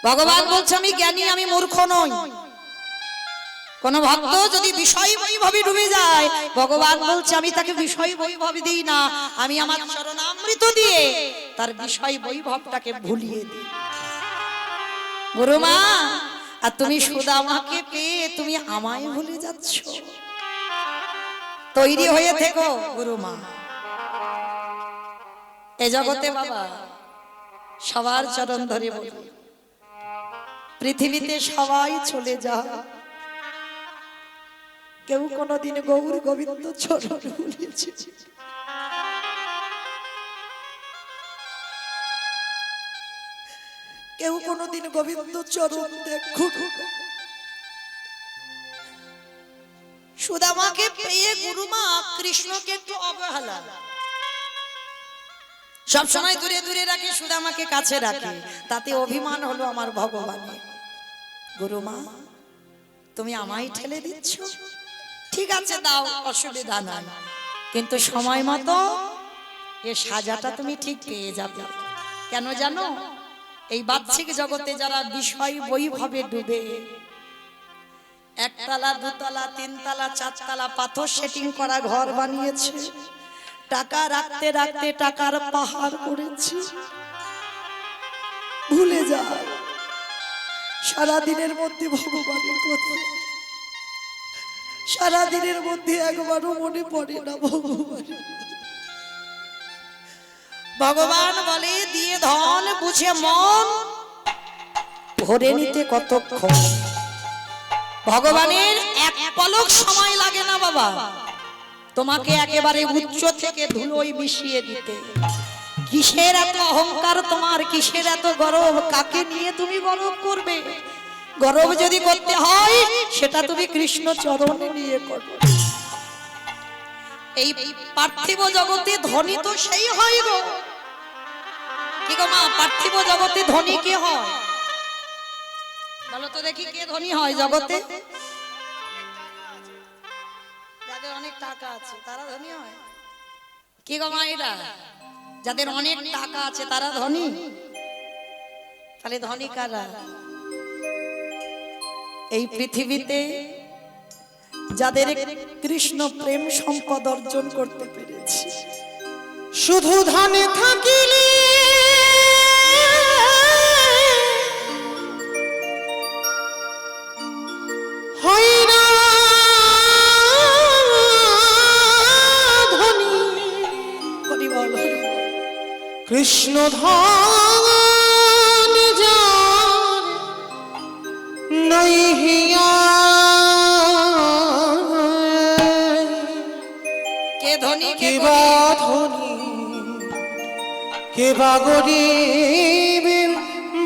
ভগবান বলছে, আমি জ্ঞানী, আমি মূর্খ নই। কোন ভক্ত যদি বিষয় বৈভবে ডুবে যায়, ভগবান বলছে, আমি তাকে বিষয় বৈভব দিই না, আমি আমার চরণামৃত দিয়ে তার বিষয় বৈভবটাকে ভুলিয়ে দিই। গুরুমা, আর তুমি সুদামাকে পেয়ে তুমি আমায় ভুলে যাচ্ছ। তৈরি হয়ে থেকো গুরুমা। এ জগতে বাবা সবার চরণ ধরে বলি, পৃথিবীতে সবাই চলে যায়, কেউ কোনোদিন গৌর গোবিন্দ চরণ ভুলেছে। কেউ কোনোদিন গোবিন্দ চরণ দেখো। সুদামাকে পেয়ে গুরুমা কৃষ্ণকে একটু অবহেলা, সবসময় দূরে দূরে রাখে, সুদামাকে কাছে রাখে, তাতে অভিমান হলো আমার ভগবানের। গুরুমা তুমি আমায় ঠেলে দিচ্ছ, ঠিক আছে দাও, অসুবিধা নাই, কিন্তু সময় মতো এ সাজাটা তুমি ঠিক পেয়ে যাবে। কেন জানো? এই বাহ্যিক জগতে যারা বিষয় বৈভবে ডুবে একতলা দুতলা তিনতলা চারতলা পাথর সেটিং করা ঘর বানিয়েছে, টাকা রাখতে রাখতে টাকার পাহাড় করেছে, ভুলে যায় সারাদিনের মধ্যে ভগবানের কথা, সারাদিনের মধ্যে একবারও মনে পড়ে না ভগবানের। ভগবান বলে দিয়ে ধন বুঝে মন ভরে নিতে কতক্ষণ। ভগবানের এক পলক সময় লাগে না বাবা, তোমাকে একেবারে উচ্চ থেকে ধুলোয় মিশিয়ে দিতে। কিসের এত অহংকার তোমার, কিসের এত গর্ব, কাকে নিয়ে তুমি গর্ব করবে? গর্ব যদি করতে হয় সেটা তুমি কৃষ্ণ চরণে নিয়ে করো। এই পার্থিব জগতে ধনী তো সেই হয় গো, কি গো মা, পার্থিব জগতে ধনী কে হয় বলো তো দেখি, কে ধনী হয় জগতে? যাদের অনেক টাকা আছে তারা ধনী হয়। কি গো মা, এরা যাদের অনেক টাকা আছে তারা ধনী? তাহলে ধনী কারা? এই পৃথিবীতে যাদের কৃষ্ণ প্রেম সম্পদ অর্জন করতে পেরেছে।
শুধু ধনে থাকিলে হয় না ধনী,
হরি বল।
কৃষ্ণ ধন যার নাই হিয়া,
কে ধনী কে
কে বা ধনী কে বা গরিব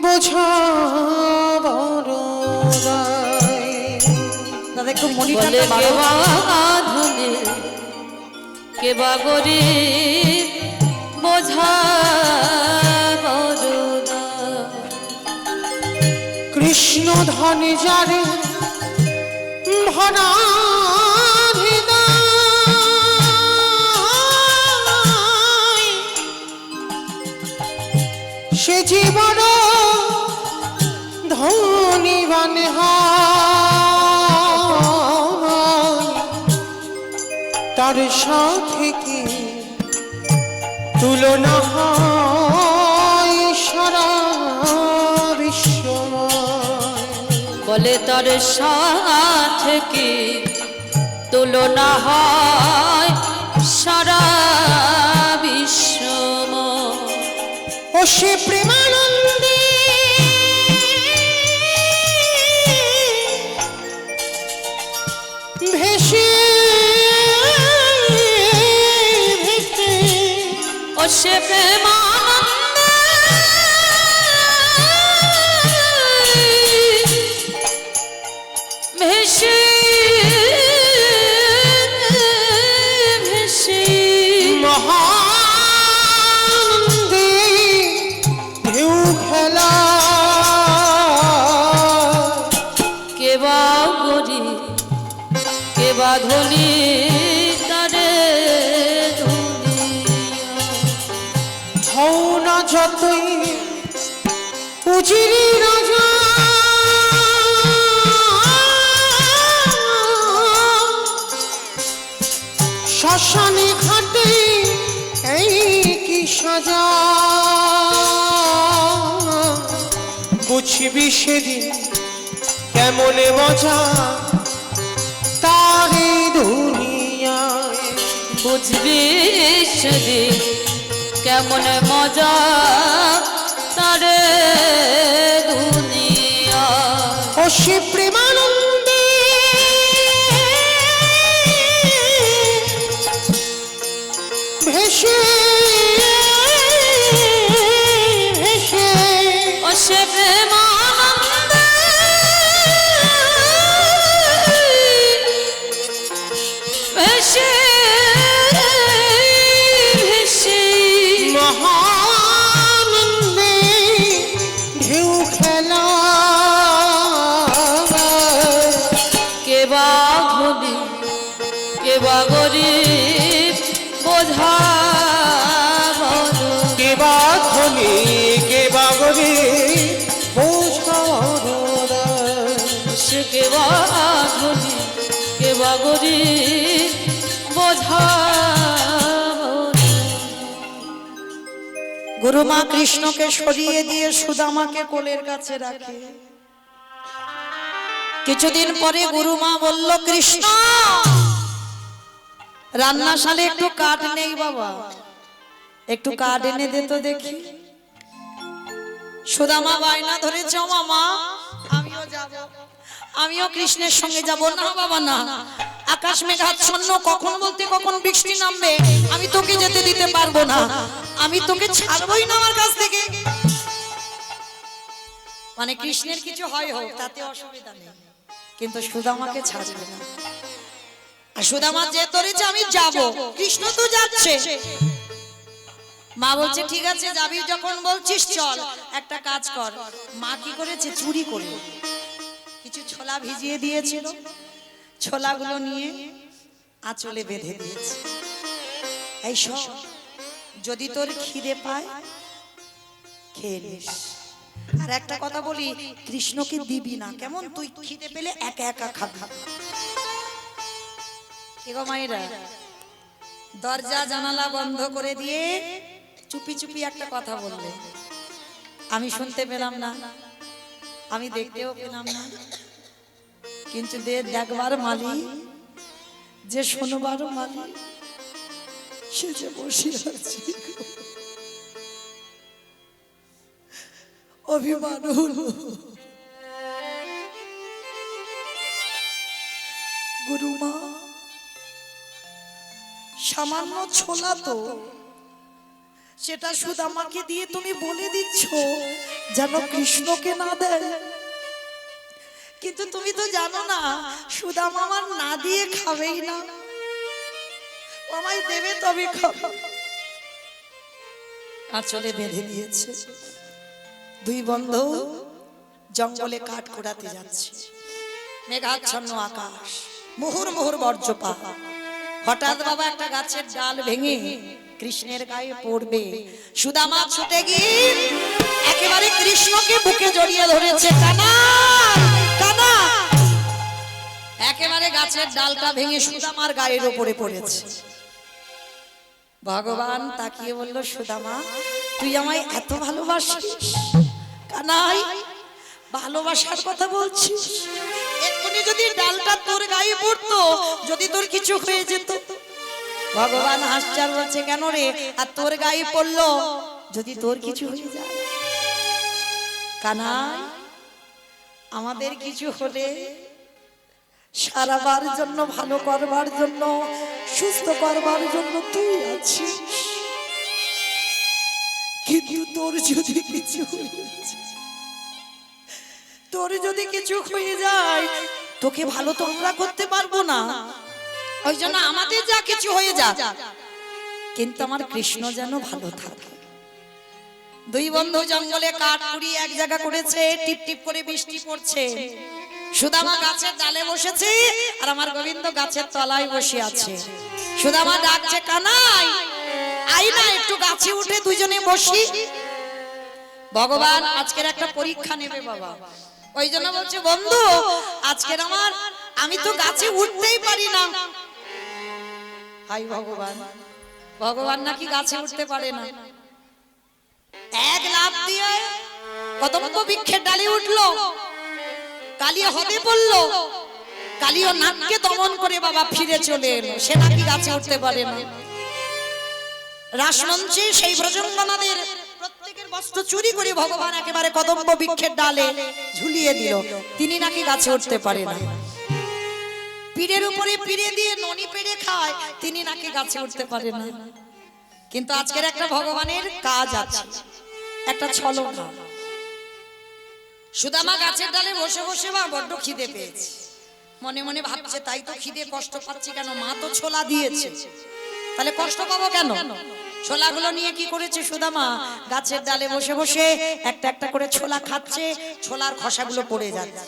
বোঝা বড় দায়।
দাদা একটু মনিটরটা
বলে কে
বাড়াও।
বা ধনী কে বা গরিব বোঝা বড় দায়।
কৃষ্ণ ধনে যারে ভরা হৃদয়, সে জীবন ধনীবান হয়, তার সাথে কি তুলনা হয় সারা বিশ্বময়।
বলে তার সাথে কি তুলনা হয় সারা বিশ্বময়।
ও সে প্রেমানন্দে ভেসে ভেসে,
ও সে প্রেমানন্দে ভেসে ভেসে
মহানন্দে ঢেউ খেলা,
কে বা গরিব কে বা ধনী তারে
হও না যতই উজিরি রাজা, শ্মশানে ঘাটে এই কি সাজা, বুঝবি সেদিন কেমনে মজা তারে দুনিয়ায়।
বুঝবি সেদিন কেমন মজা তারে দুনিয়া।
সে প্রেমানন্দে ভেসে ভেসে
ও সে প্রেমানন্দে ভেসে ভেসে
মহানন্দে ঢেউ খেলা
কে বা ধনী কে বা গরিব বোঝা বলো
কে বা ধনী কে বা গরিব বোঝা
সে কে বা ধনী কে বা গরিব বোঝা
গুরুমা কৃষ্ণকে সরিয়ে দিয়ে সুদামাকে কোলের কাছে রাখে। কিছুদিন পরে গুরুমা বলল, কৃষ্ণ রান্নাশালে একটু কাঠ নেই বাবা, একটু কাঠ এনে দে তো দেখি। সুদামা বায়না ধরেছে, ও মামা আমিও যাব, আমিও কৃষ্ণের সঙ্গে যাব। না বাবা না, আকাশ মেঘাচ্ছন্ন, কখন বলতে কখন বৃষ্টি নামবে, আমি তোকে যেতে দিতে পারবো না, আমি তোকে ছাড়বই না আমার কাছ থেকে। মানে কৃষ্ণের কিছু হয় হোক তাতে অসুবিধা নেই, কিন্তু সুদামাকে ছাড়বে না। আর সুদামা যে ধরেছে আমি যাব, কৃষ্ণ তো যাচ্ছে। মা বলছে ঠিক আছে যাবি যখন বলছিস চল, একটা কাজ কর। মা কি করেছে, চুরি করে কিছু ছোলা ভিজিয়ে দিয়েছিল, ছোলাগুলো নিয়ে আঁচলে বেঁধে দিয়েছে। এই সব যদি তোর খিদে পায় খেয়ে নিস। আর একটা কথা বলি, কৃষ্ণকে দিবি না, কেমন? তুই খিদে পেলে একা একা খাবি। কি গো মায়েরা, দরজা জানালা বন্ধ করে দিয়ে চুপি চুপি একটা কথা বললে, আমি শুনতে পেলাম না, আমি দেখতেও পেলাম না, কিন্তু দেখবার মালি যে শোনবারও মালি, সে যে বসে আছে অভিমান হলো। গুরুমা সামান্য ছোলা তো, সেটা সুদামাকে দিয়ে তুমি বলে দিচ্ছ যেন কৃষ্ণকে না দেয়, কিন্তু তুমি তো জানো না সুদামা আমার না দিয়ে খাবেই না, আমায় দেবে তবে খাবো। আঁচলে বেঁধে দিয়েছে। দুই বন্ধু জঙ্গলে কাঠ কুড়াতে যাচ্ছে, মেঘাচ্ছন্ন আকাশ, মুহুর মুহুর বজ্রপাত। হঠাৎ বাবা একটা গাছের ডাল ভেঙে কৃষ্ণের গায়ে পড়বে। সুদামা ছুটে গিয়ে একেবারে কৃষ্ণকে বুকে জড়িয়ে ধরেছে, কানা কানা। একেবারে গাছের ডালটা ভেঙে সুদামার গায়ের উপরে পড়েছে। ভগবান তাকিয়ে বলল, সুদামা তুই আমায় এত ভালোবাসিস? কানাই ভালোবাসার কথা বলছিস, এক্ষুনি যদি ডালটা তোর গায়ে পড়তো, যদি তোর কিছু হয়ে যেত। ভগবান হাসছে আর বলছে, কেন রে, আর তোর গায়ে পড়লো যদি তোর কিছু হয়ে যায়? কানাই আমাদের কিছু হলে সারাবার জন্য, ভালো করবার জন্য, সুস্থ করবার জন্য তুই আছিস, কিন্তু তোর যদি কিছু হয়ে যায়, তোর যদি কিছু হয়ে যায়, তোকে ভালো তো আমরা করতে পারবো না। ওই জন্য আমাদের যা কিছু হয়ে যা, কিন্তু আমার কৃষ্ণ যেন ভালো থাকে। দুই বন্ধু জঙ্গলে কাঠ কুড়িয়ে এক জায়গা করেছে, টিপ টিপ করে বৃষ্টি পড়ছে। সুদামা গাছের ডালে বসেছে আর আমার গোবিন্দ গাছের তলায় বসে আছে। সুদামা ডাকছে, কানাই আই না, একটু গাছে উঠে দুইজনে বসি। ভগবান আজকের একটা পরীক্ষা নেবে বাবা, ওই জন্য বলছে, বন্ধু আজকের আমি তো গাছে উঠতেই পারি না। হাই ভগবান, ভগবান নাকি গাছে উঠতে পারে না। এক লাফ দিয়ে কদম্ব বৃক্ষের ডালে উঠলো, কালিয়া হতে পড়লো, কালিয়া নাককে দমন করে বাবা ফিরে চলে এলো, সে নাকি গাছে উঠতে পারে না। রাসমঞ্চে সেই ব্রজঙ্গনাদের প্রত্যেক প্রত্যেকের বস্ত্র চুরি করে ভগবান একেবারে কদম্ব বৃক্ষের ডালে ঝুলিয়ে দিল। তিনি নাকি গাছে উঠতে পারে না। পীরের উপরে পিড়ে দিয়ে ননি পেড়ে খায়, তিনি নাকি গাছে উঠতে পারে না। কিন্তু আজকের একটা ভগবানের কাজ আছে, একটা ছলনা। সুদামা গাছের ডালে বসে বসে বা বড্ড খিদে পেয়েছে, মনে মনে ভাবছে তাই তো খিদে, কষ্ট পাচ্ছি কেন? মা তো ছোলা দিয়েছে, তাহলে কষ্ট পাবো কেন? ছোলাগুলো নিয়ে কি করেছে সুদামা? গাছের ডালে বসে বসে একটা একটা করে ছোলা খাচ্ছে, ছোলার খোসাগুলো পড়ে যাচ্ছে।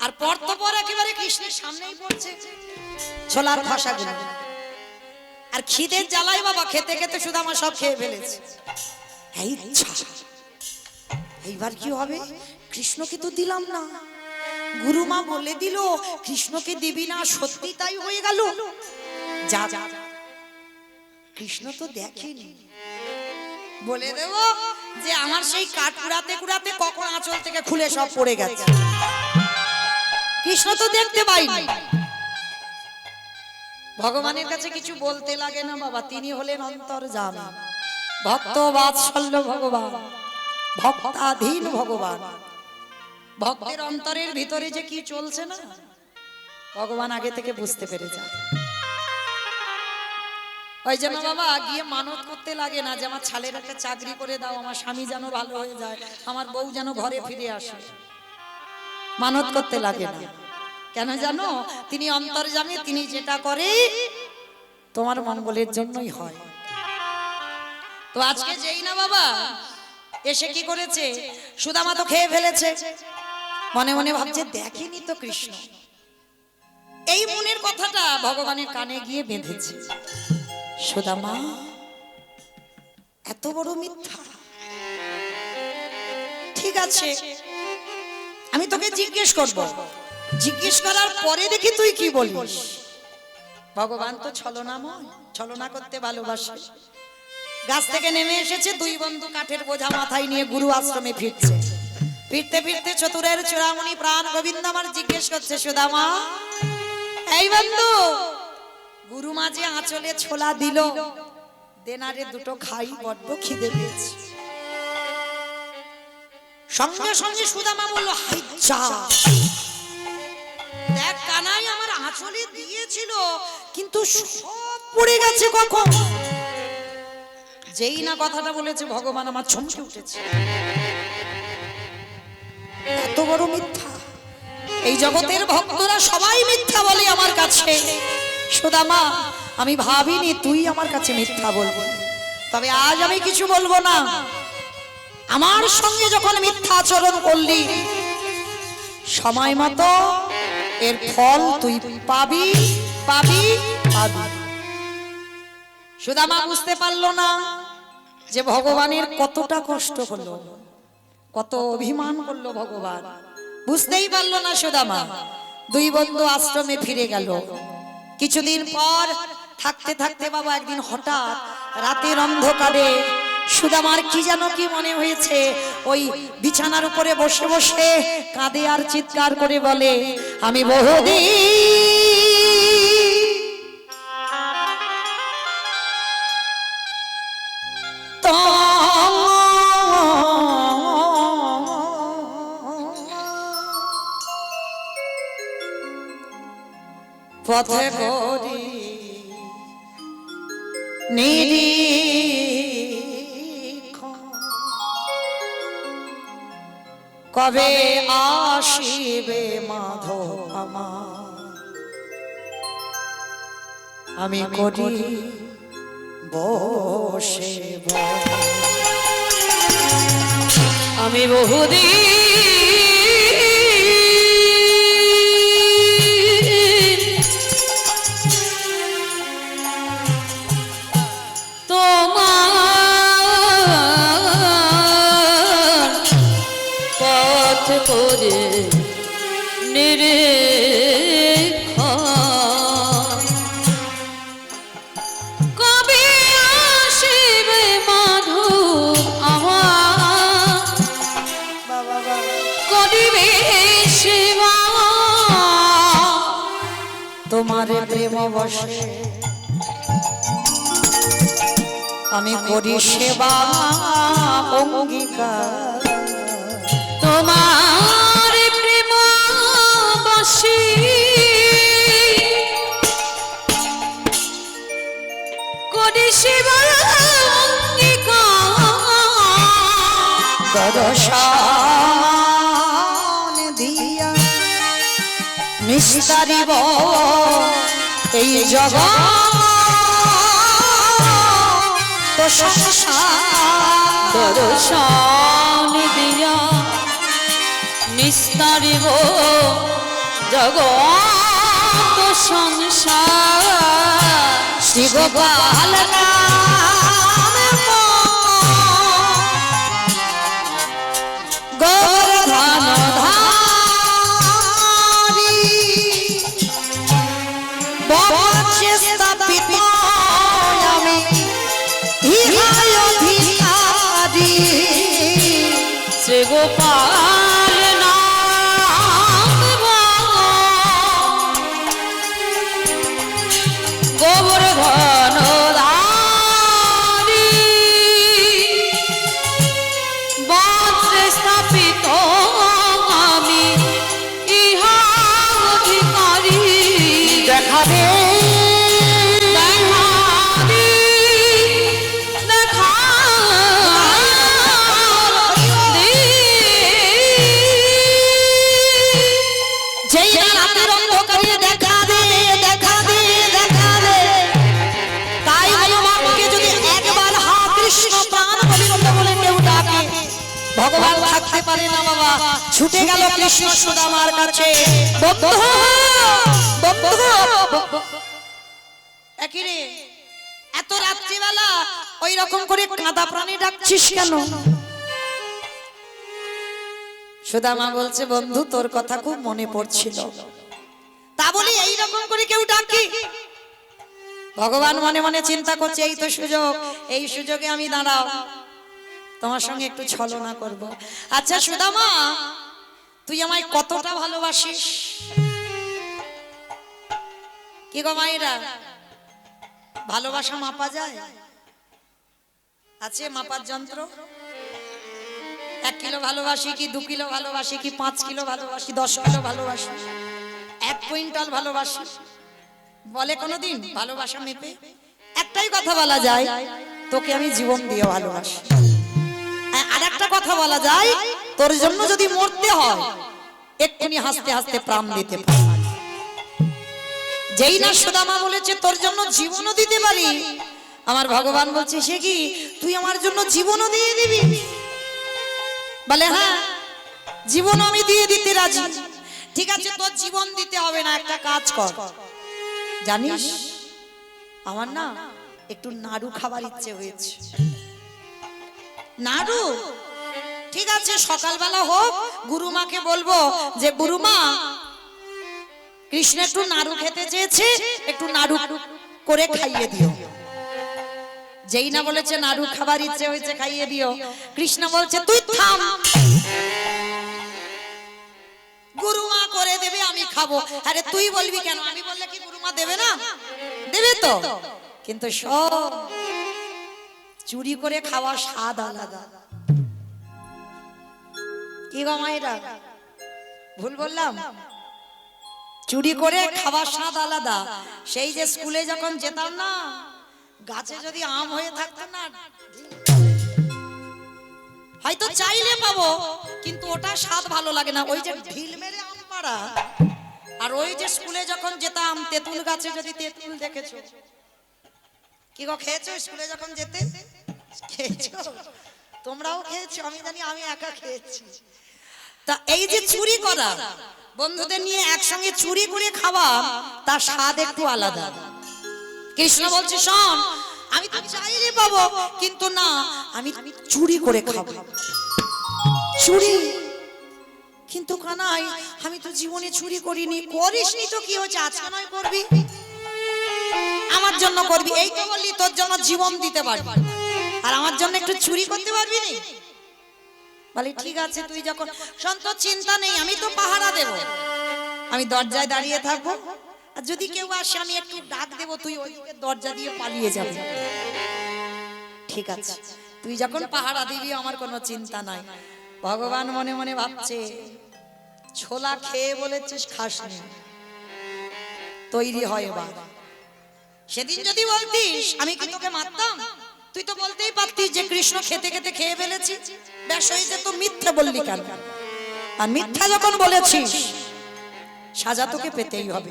আর পর তো পর একেবারে কৃষ্ণের সামনেই পড়ছে ছোলার খোসাগুলো। আর খিদের জ্বালাই বাবা খেতে খেতে সুদামা সব খেয়ে ফেলেছে। এই এইবার কি হবে? কৃষ্ণকে তো দিলাম না, গুরুমা বলে দিল কৃষ্ণকে দিবি না, সত্যি তাই হয়ে গেল। যা কৃষ্ণ তো দেখেনি, বলে দেব যে আমার সেই কাঠ কুড়াতে কুড়াতে কখন আঁচল থেকে খুলে সব পড়ে গেছে। কৃষ্ণ তো দেখতে পাইনি। ভগবানের কাছে কিছু বলতে লাগে না বাবা, তিনি হলেন অন্তর্যামী, ভক্ত বাৎসল্য ভগবান, ভক্তাধীন ভগবান। ভক্তের অন্তরের ভিতরে যে কি চলছে না, ভগবান আগে থেকে বুঝতে পেরে যায়। ওই জন্য বাবা গিয়ে মানত করতে লাগে না যে আমার ছেলের একটা চাকরি করে দাও, আমার স্বামী যেন ভালো হয়ে যায়, আমার বউ যেন ঘরে ফিরে আসে। মানত করতে লাগে না। কেন জানো? তিনি অন্তর্যামী, তিনি যেটা করে তোমার মঙ্গলের জন্যই হয়। তো আজকে যেই না বাবা এসে কি করেছে, সুদামা তো খেয়ে ফেলেছে, মনে মনে ভাবছে দেখেনি তো কৃষ্ণ। এই মনের কথাটা ভগবানের কানে গিয়ে বেঁধেছে। সুদামা এত বড় মিথ্যা? ঠিক আছে, আমি তোকে জিজ্ঞেস করব, জিজ্ঞেস করার পরে দেখি তুই কি বলিস। ভগবান তো ছলনাময়, ছলনা করতে ভালোবাসে। গাছ থেকে নেমে এসেছে, দুই বন্ধু কাঠের বোঝা মাথায় নিয়ে গুরু আশ্রমে ফিরছে। ফিরতে ফিরতে চতুরের চূড়ামণি প্রাণ গোবিন্দ আমার জিজ্ঞেস করছে, সুদামা এই বন্ধু, গুরু মাঝে আঁচলে ছোলা দিল, দেনারে দুটো খাই, বড্ড খিদে পেয়েছে। সঙ্গে সঙ্গে সুদামা বলল, হাই যা, দেখ কানাই আমার আঁচলে দিয়েছিল, কিন্তু সব পড়ে গেছে কখন। যেই না কথাটা বলেছে ভগবান আমার চমকে উঠেছে। এত বড় মিথ্যা! এই জগতের ভক্তরা সবাই মিথ্যা বলে আমার কাছে। সুদামা আমি ভাবিনি তুই আমার কাছে মিথ্যা বলবি, তবে আজ আমি কিছু বলবো না। আমার সঙ্গে যখন মিথ্যা আচরণ করলি, সময় মতো এর ফল তুই পাবি পাবি পাবি। সুদামা বুঝতে পারলো না যে ভগবানের কতটা কষ্ট হলো, কত অভিমান করলো ভগবান। বুঝতেই পারলো না সুদামা। দুই বন্ধু আশ্রমে ফিরে গেল। কিছুদিন পর থাকতে থাকতে বাবা একদিন হঠাৎ রাতের অন্ধকারে সুদামার কি যেন কি মনে হয়েছে, ওই বিছানার উপরে বসে বসে কাঁদে আর চিৎকার করে বলে, আমি বহুদিন পথে করি নিরীক্ষণ, কবে আসিবে মাধব আমার, আমি করি বসে
আমি বহুদিন তোমার পথ করে নিরীক্ষণ, কবে আসিবে মাধব আমার, করিবে সেবা
তোমার প্রেম বসে। আমি করি সেবা অঙ্গীকার।
তোমার প্রেম বসি করি সেবা অঙ্গীকার।
দর্শন দিয়া নিস্তারিব এই জগৎ তো সংসার।
দর্শন দিয়া নিস্তারিব জগৎ সংসার।
শ্রী গোপাল গোবর্ধন ধারি বক্ষে স্থাপিত আমি ইহায় অধিকারী।
শ্রী গোপাল নাম গোবর্ধন ধারি বক্ষে স্থাপিত আমি ইহা অধিকারী।
দেখা দে
ভগবান থাকতে পারে না বাবা, ছুটে গেল কৃষ্ণ সুদামার কাছে। একই রে, এত রাত্রিবেলা ওই রকম করে কাঁদা প্রাণী ডাকছিস কেন? সুদামা বলছে বন্ধু তোর কথা খুব মনে পড়ছিল, তা বলি এই রকম করে কেউ ডাকি? ভগবান মনে মনে চিন্তা করছে এই তো সুযোগ, এই সুযোগে আমি দাঁড়াও তোমার সঙ্গে একটু ছলনা করব। আচ্ছা সুদামা, তুই আমায় কতটা ভালোবাসিস? কি গো মায়েরা, ভালোবাসা মাপা যায়? আছে মাপার যন্ত্র? 1 কিলো ভালোবাসি কি 2 কিলো ভালোবাসি কি 5 কিলো ভালোবাসি 10 কিলো ভালোবাসি 1 কুইন্টাল ভালোবাসি? বলে কোনোদিন ভালোবাসা মেপে? একটাই কথা বলা যায়, তোকে আমি জীবন দিয়ে ভালোবাসি। আর একটা কথা বলা যায়, তোর জন্য যদি মরতে হয় এক্ষুনি হাসতে হাসতে প্রাণ দিতে পারি। যেই না সুদামা বলেছে তোর জন্য জীবনও দিতে পারি, আমার ভগবান বলছে সে কি তুই আমার জন্য জীবনও দিয়ে দিবি? বলে হ্যাঁ, জীবন আমি দিয়ে দিতে রাজি। ঠিক আছে, তোর জীবন দিতে হবে না, একটা কাজ কর। জানিস আমার না একটু নাড়ু খাবার ইচ্ছে হয়েছে। নাড়ু? ঠিক আছে, সকালবেলা হোক, গুরুমাকে বলবো যে গুরুমা কৃষ্ণ একটু নাড়ু খেতে চেয়েছে, একটু নাড়ু করে খাইয়ে দিও। যেই না বলেছে নাড়ু খাবার ইচ্ছে হয়েছে খাইয়ে দিও, কৃষ্ণ বলছে তুই থাম, গুরুমা করে দেবে আমি খাবো। আরে তুই বলবি কেন? আমি বললে কি গুরুমা দেবে না? দেবে তো, কিন্তু সব চুরি করে খাওয়া স্বাদ আলাদা। কি গো মায়েরা, ভুল বললাম? চুরি করে খাওয়ার স্বাদ আলাদা। সেই যে স্কুলে যখন যেতাম না, গাছে যদি আম হয়ে থাকতো না, হয়তো চাইলে পাবো, কিন্তু ওটা স্বাদ ভালো লাগে না। ওই যে ঢিল মেরে আম পাড়া, আর ওই যে স্কুলে যখন যেতাম তেঁতুল গাছে যদি তেঁতুল দেখেছো, কি গো খেয়েছো? স্কুলে যখন যেতে খেয়েছো? তোমরাও খেয়েছো? আমি জানি আমি একা খেয়েছি। তা এই যে চুরি করা, বন্ধুদের নিয়ে একসঙ্গে চুরি করে খাওয়া, তার স্বাদ একটু আলাদা। কৃষ্ণ বলছে শোন, আমি তো চাইলে পাবো, কিন্তু না, আমি চুরি করে খাবো। চুরি? কিন্তু কানাই আমি তো জীবনে চুরি করিনি। করিসনি তো কি হচ্ছে, আজকে নয় করবি, আমার জন্য করবি। এই তো বললি তোর জন্য জীবন দিতে পারবি, আর আমার জন্য একটু চুরি করতে পারবি না? বলে ঠিক আছে, তুই যখন সন্ত চিন্তা নেই, আমি তো পাহারা দেব, আমি দরজায় দাঁড়িয়ে থাকবো, আর যদি কেউ আসে আমি একটু ডাক দেব, তুই ওই দরজা দিয়ে পালিয়ে যাবি। ঠিক আছে, তুই যখন পাহারা দিবি আমার কোনো চিন্তা নাই। ভগবান মনে মনে ভাবছে, ছোলা খেয়ে বলেছিস খাসনি, তৈরি হয় এবার। সেদিন যদি বলতিস আমি কি তোকে মারতাম, তুই তো বলতেই পারতিস যে কৃষ্ণ খেতে খেতে খেয়ে ফেলেছি, ব্যাস হয়ে যেত। মিথ্যা বললি কেন? আর মিথ্যা যখন বলেছিস সাজা তোকে পেতেই হবে।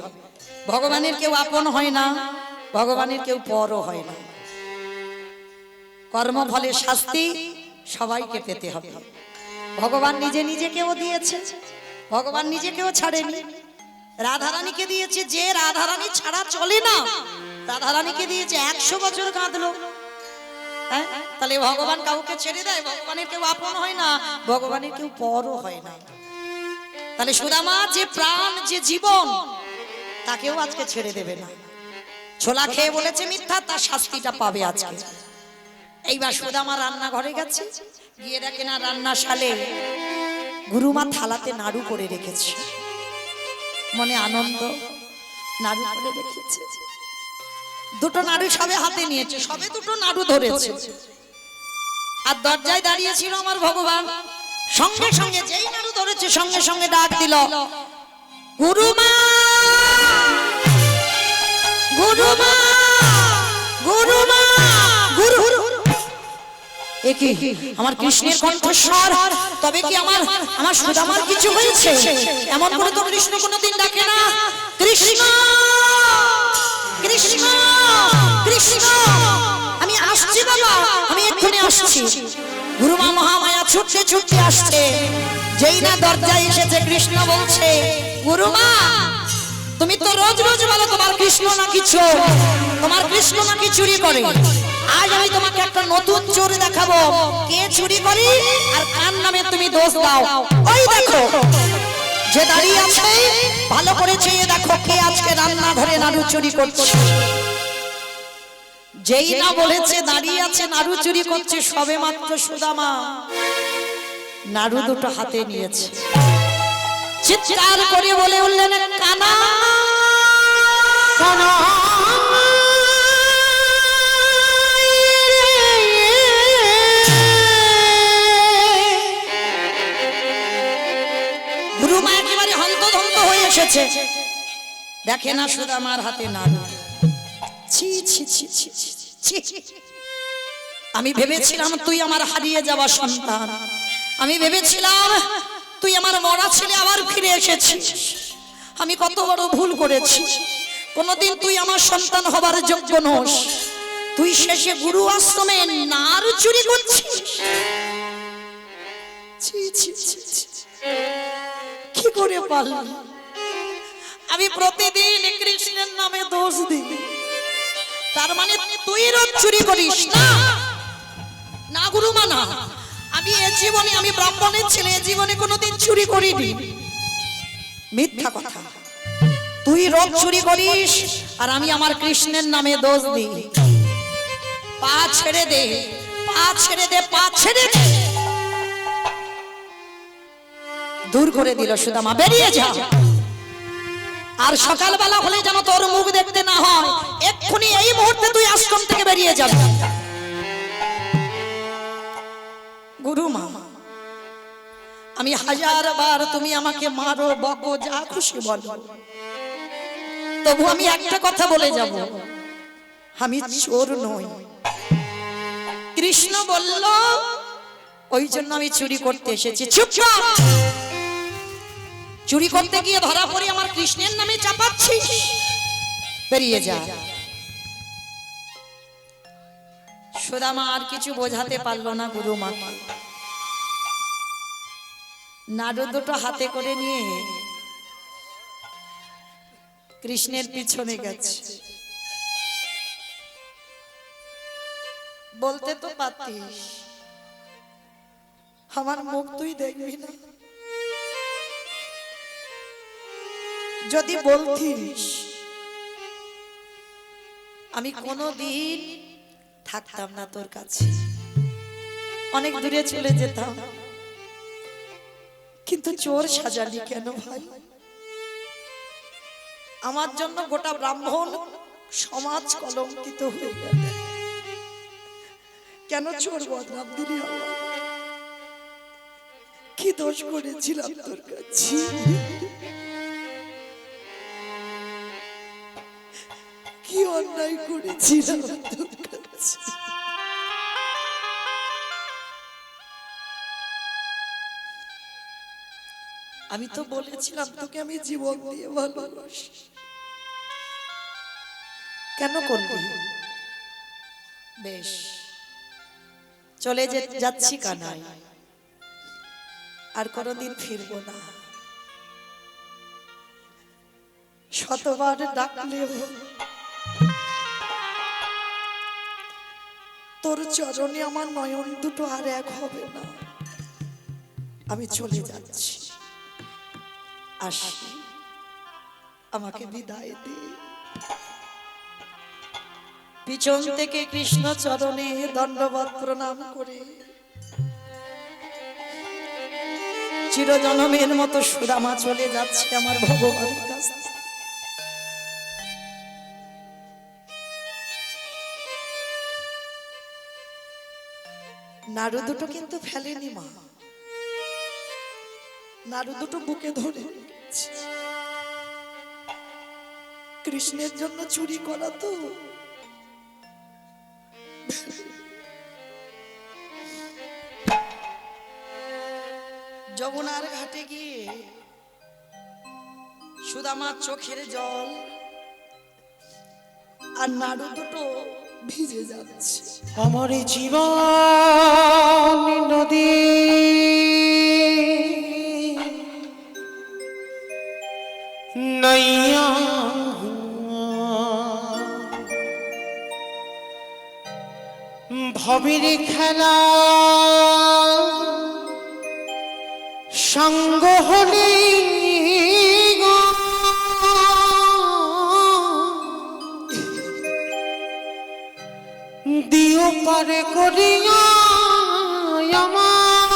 ভগবানের কেউ আপন হয় না, ভগবানের কেউ পরও হয় না। কর্ম ফলে শাস্তি সবাইকে পেতে হবে। ভগবান নিজে নিজেকেও দিয়েছে, ভগবান নিজেকেও ছাড়েনি। রাধারানীকে দিয়েছে, যে রাধারানী ছাড়া চলে না, রাধারানীকে দিয়েছে 100 বছর কাঁদলো। হ্যাঁ, তাহলে ভগবান কাউকে ছেড়ে দেয়? ভগবানের কেউ আপন হয় না, ভগবানের কেউ পরও হয় না। তাহলে সুদামা যে প্রাণ, যে জীবন, তাকেও আজকে ছেড়ে দেবে না। ছোলা খেয়ে বলেছে মিথ্যা, তার শাস্তিটা পাবে আজকে। এইবার সুদামা রান্নাঘরে গেছে, গিয়ে দেখে না রান্নাশালে গুরুমা থালাতে নাড়ু করে রেখেছে। মনে আনন্দ, নাড়ু করে রেখেছে। দুটো নাড়ু সবে হাতে নিয়েছে, সবে দুটো নাড়ু ধরেছে। আর দরজায় দাঁড়িয়ে ছিল আমার ভগবান। সঙ্গে সঙ্গে যেই নাড়ু ধরেছে সঙ্গে সঙ্গে ডাক দিল, গুরুমা, গুরুমা, গুরুমা, গুরু। একি আমার কৃষ্ণের কণ্ঠস্বর, তবে কি আমার সুদামার কিছু হয়েছে? এমন করে তো কৃষ্ণ কোনোদিন ডাকে না। কৃষ্ণ, কৃষ্ণ, কৃষ্ণ, আমি আসছি বাবা, আমি এক্ষুনি আসছি। গুরুমা মহামায়া ছুটতে ছুটতে আসছে। যেই না দরজায় এসেছে কৃষ্ণ বলছে, গুরুমা তুমি তো রোজ রোজ বলো তোমার কৃষ্ণ নাকি চোর, তোমার কৃষ্ণ নাকি চুরি করে। আজ আমি তোমাকে একটা নতুন চোর দেখাবো, কে চুরি করে আর কার নামে তুমি দোষ দাও। ওই দেখো যে দাঁড়িয়ে আছে, ভালো করে চেয়ে দেখো কে আজকে রান্নাঘরে নাড়ু চুরি করছে। যেই না বলেছে দাঁড়িয়ে আছে নাড়ু চুরি করছে, সবে মাত্র সুদামা নাড়ু দুটো হাতে নিয়েছে। চিৎকার করে বলে উঠলেন, কানা, কানা। গুরুমা একেবারে হন্তদন্ত হয়ে এসেছে, দেখে না সুদামার হাতে নাড়ু। ছি ছি ছি ছি ছি ছি। আমি ভেবেছিলাম তুই আমার হারিয়ে যাওয়া সন্তান, আমি ভেবেছিলাম তুই আমার মরা ছেলে আবার ফিরে এসেছিস। আমি কত বড় ভুল করেছি, কোনদিন তুই আমার সন্তান হবার যোগ্য নস। তুই শেষে গুরু আশ্রমে নাড়ু চুরি করছিস। ছি ছি ছি ছি। কি করে পারলাম? আমি প্রতিদিন কৃষ্ণের নামে দোষ দিই, তার মানে তুই রোজ চুরি করিস না? না গুরুমা না, আমি এ জীবনে, আমি ব্রাহ্মণের ছেলে, এ জীবনে কোনোদিন চুরি করিনি। মিথ্যা কথা, তুই রোজ চুরি করিস আর আমি আমার কৃষ্ণের নামে দোষ দিই। পা ছেড়ে দে, পা ছেড়ে দে, পা ছেড়ে দে। দূর করে দিল সুদামা, বেরিয়ে যা। আর সকালবেলা হলে যেন তোর মুখ দেখতে না হয়, এক্ষুনি এই মুহূর্তে তুই আশ্রম থেকে বেরিয়ে যাবি। গুরুমা, আমি 1000 বার তুমি আমাকে মারো, বকো, যা খুশি বলো, তবু আমি একটা কথা বলে যাব, আমি চোর নই। কৃষ্ণ বলল ওই জন্য আমি চুরি করতে এসেছি। চুপ কর। চুরি করতে গিয়ে ধরা পড়ে আমার কৃষ্ণের নামে চাপাচ্ছিস, বেরিয়ে যা। সুদামা আর কিছু বোঝাতে পারলো না গুরুমা। নাড়ু দুটো হাতে করে নিয়ে কৃষ্ণের পিছনে গেছে। বলতে তো পারতিস আমার মুখ তুই দেখবি না, যদি বলতিস আমি কোনোদিন থাকতাম না তোর কাছে, অনেক দূরে চলে যেতাম। কিন্তু চোর সাজালি কেন ভাই? আমার জন্য গোটা ব্রাহ্মণ সমাজ কলঙ্কিত হয়ে গেল। কেন চোর বদনাম দিলি আমার? কি দোষ করেছিলাম তোর কাছে? কি অন্যায় করেছিলাম তোর কাছে? আমি তো বলেছিলাম তোকে আমি জীবন দিয়ে ভালোবাসি, কেন করলি? বেশ, চলে যাচ্ছি কানাই, আর কোনোদিন ফিরবো না। শতবার ডাকলেও তোর চরণে আমার নয়ন দুটো আর এক হবে না। আমি চলে যাচ্ছি, আসি, আমাকে বিদায় দে। পিছন থেকে কৃষ্ণ চরণে দণ্ডবত প্রণাম করে চিরজনমের মতো সুদামা চলে যাচ্ছে আমার ভগবানের কাছে। নাড়ু দুটো কিন্তু ফেলেনি মা, নাড়ু দুটো বুকে ধরে রেখেছে। কৃষ্ণের জন্য চুরি করা তো। যমুনার ঘাটে গিয়ে সুদামার চোখের জল আর নাড়ু দুটো ভিজে যাচ্ছে।
আমার জীবন নদী নাইয়া ভবের খেলা সঙ্গ হলে দিও পারে করিয়া আমার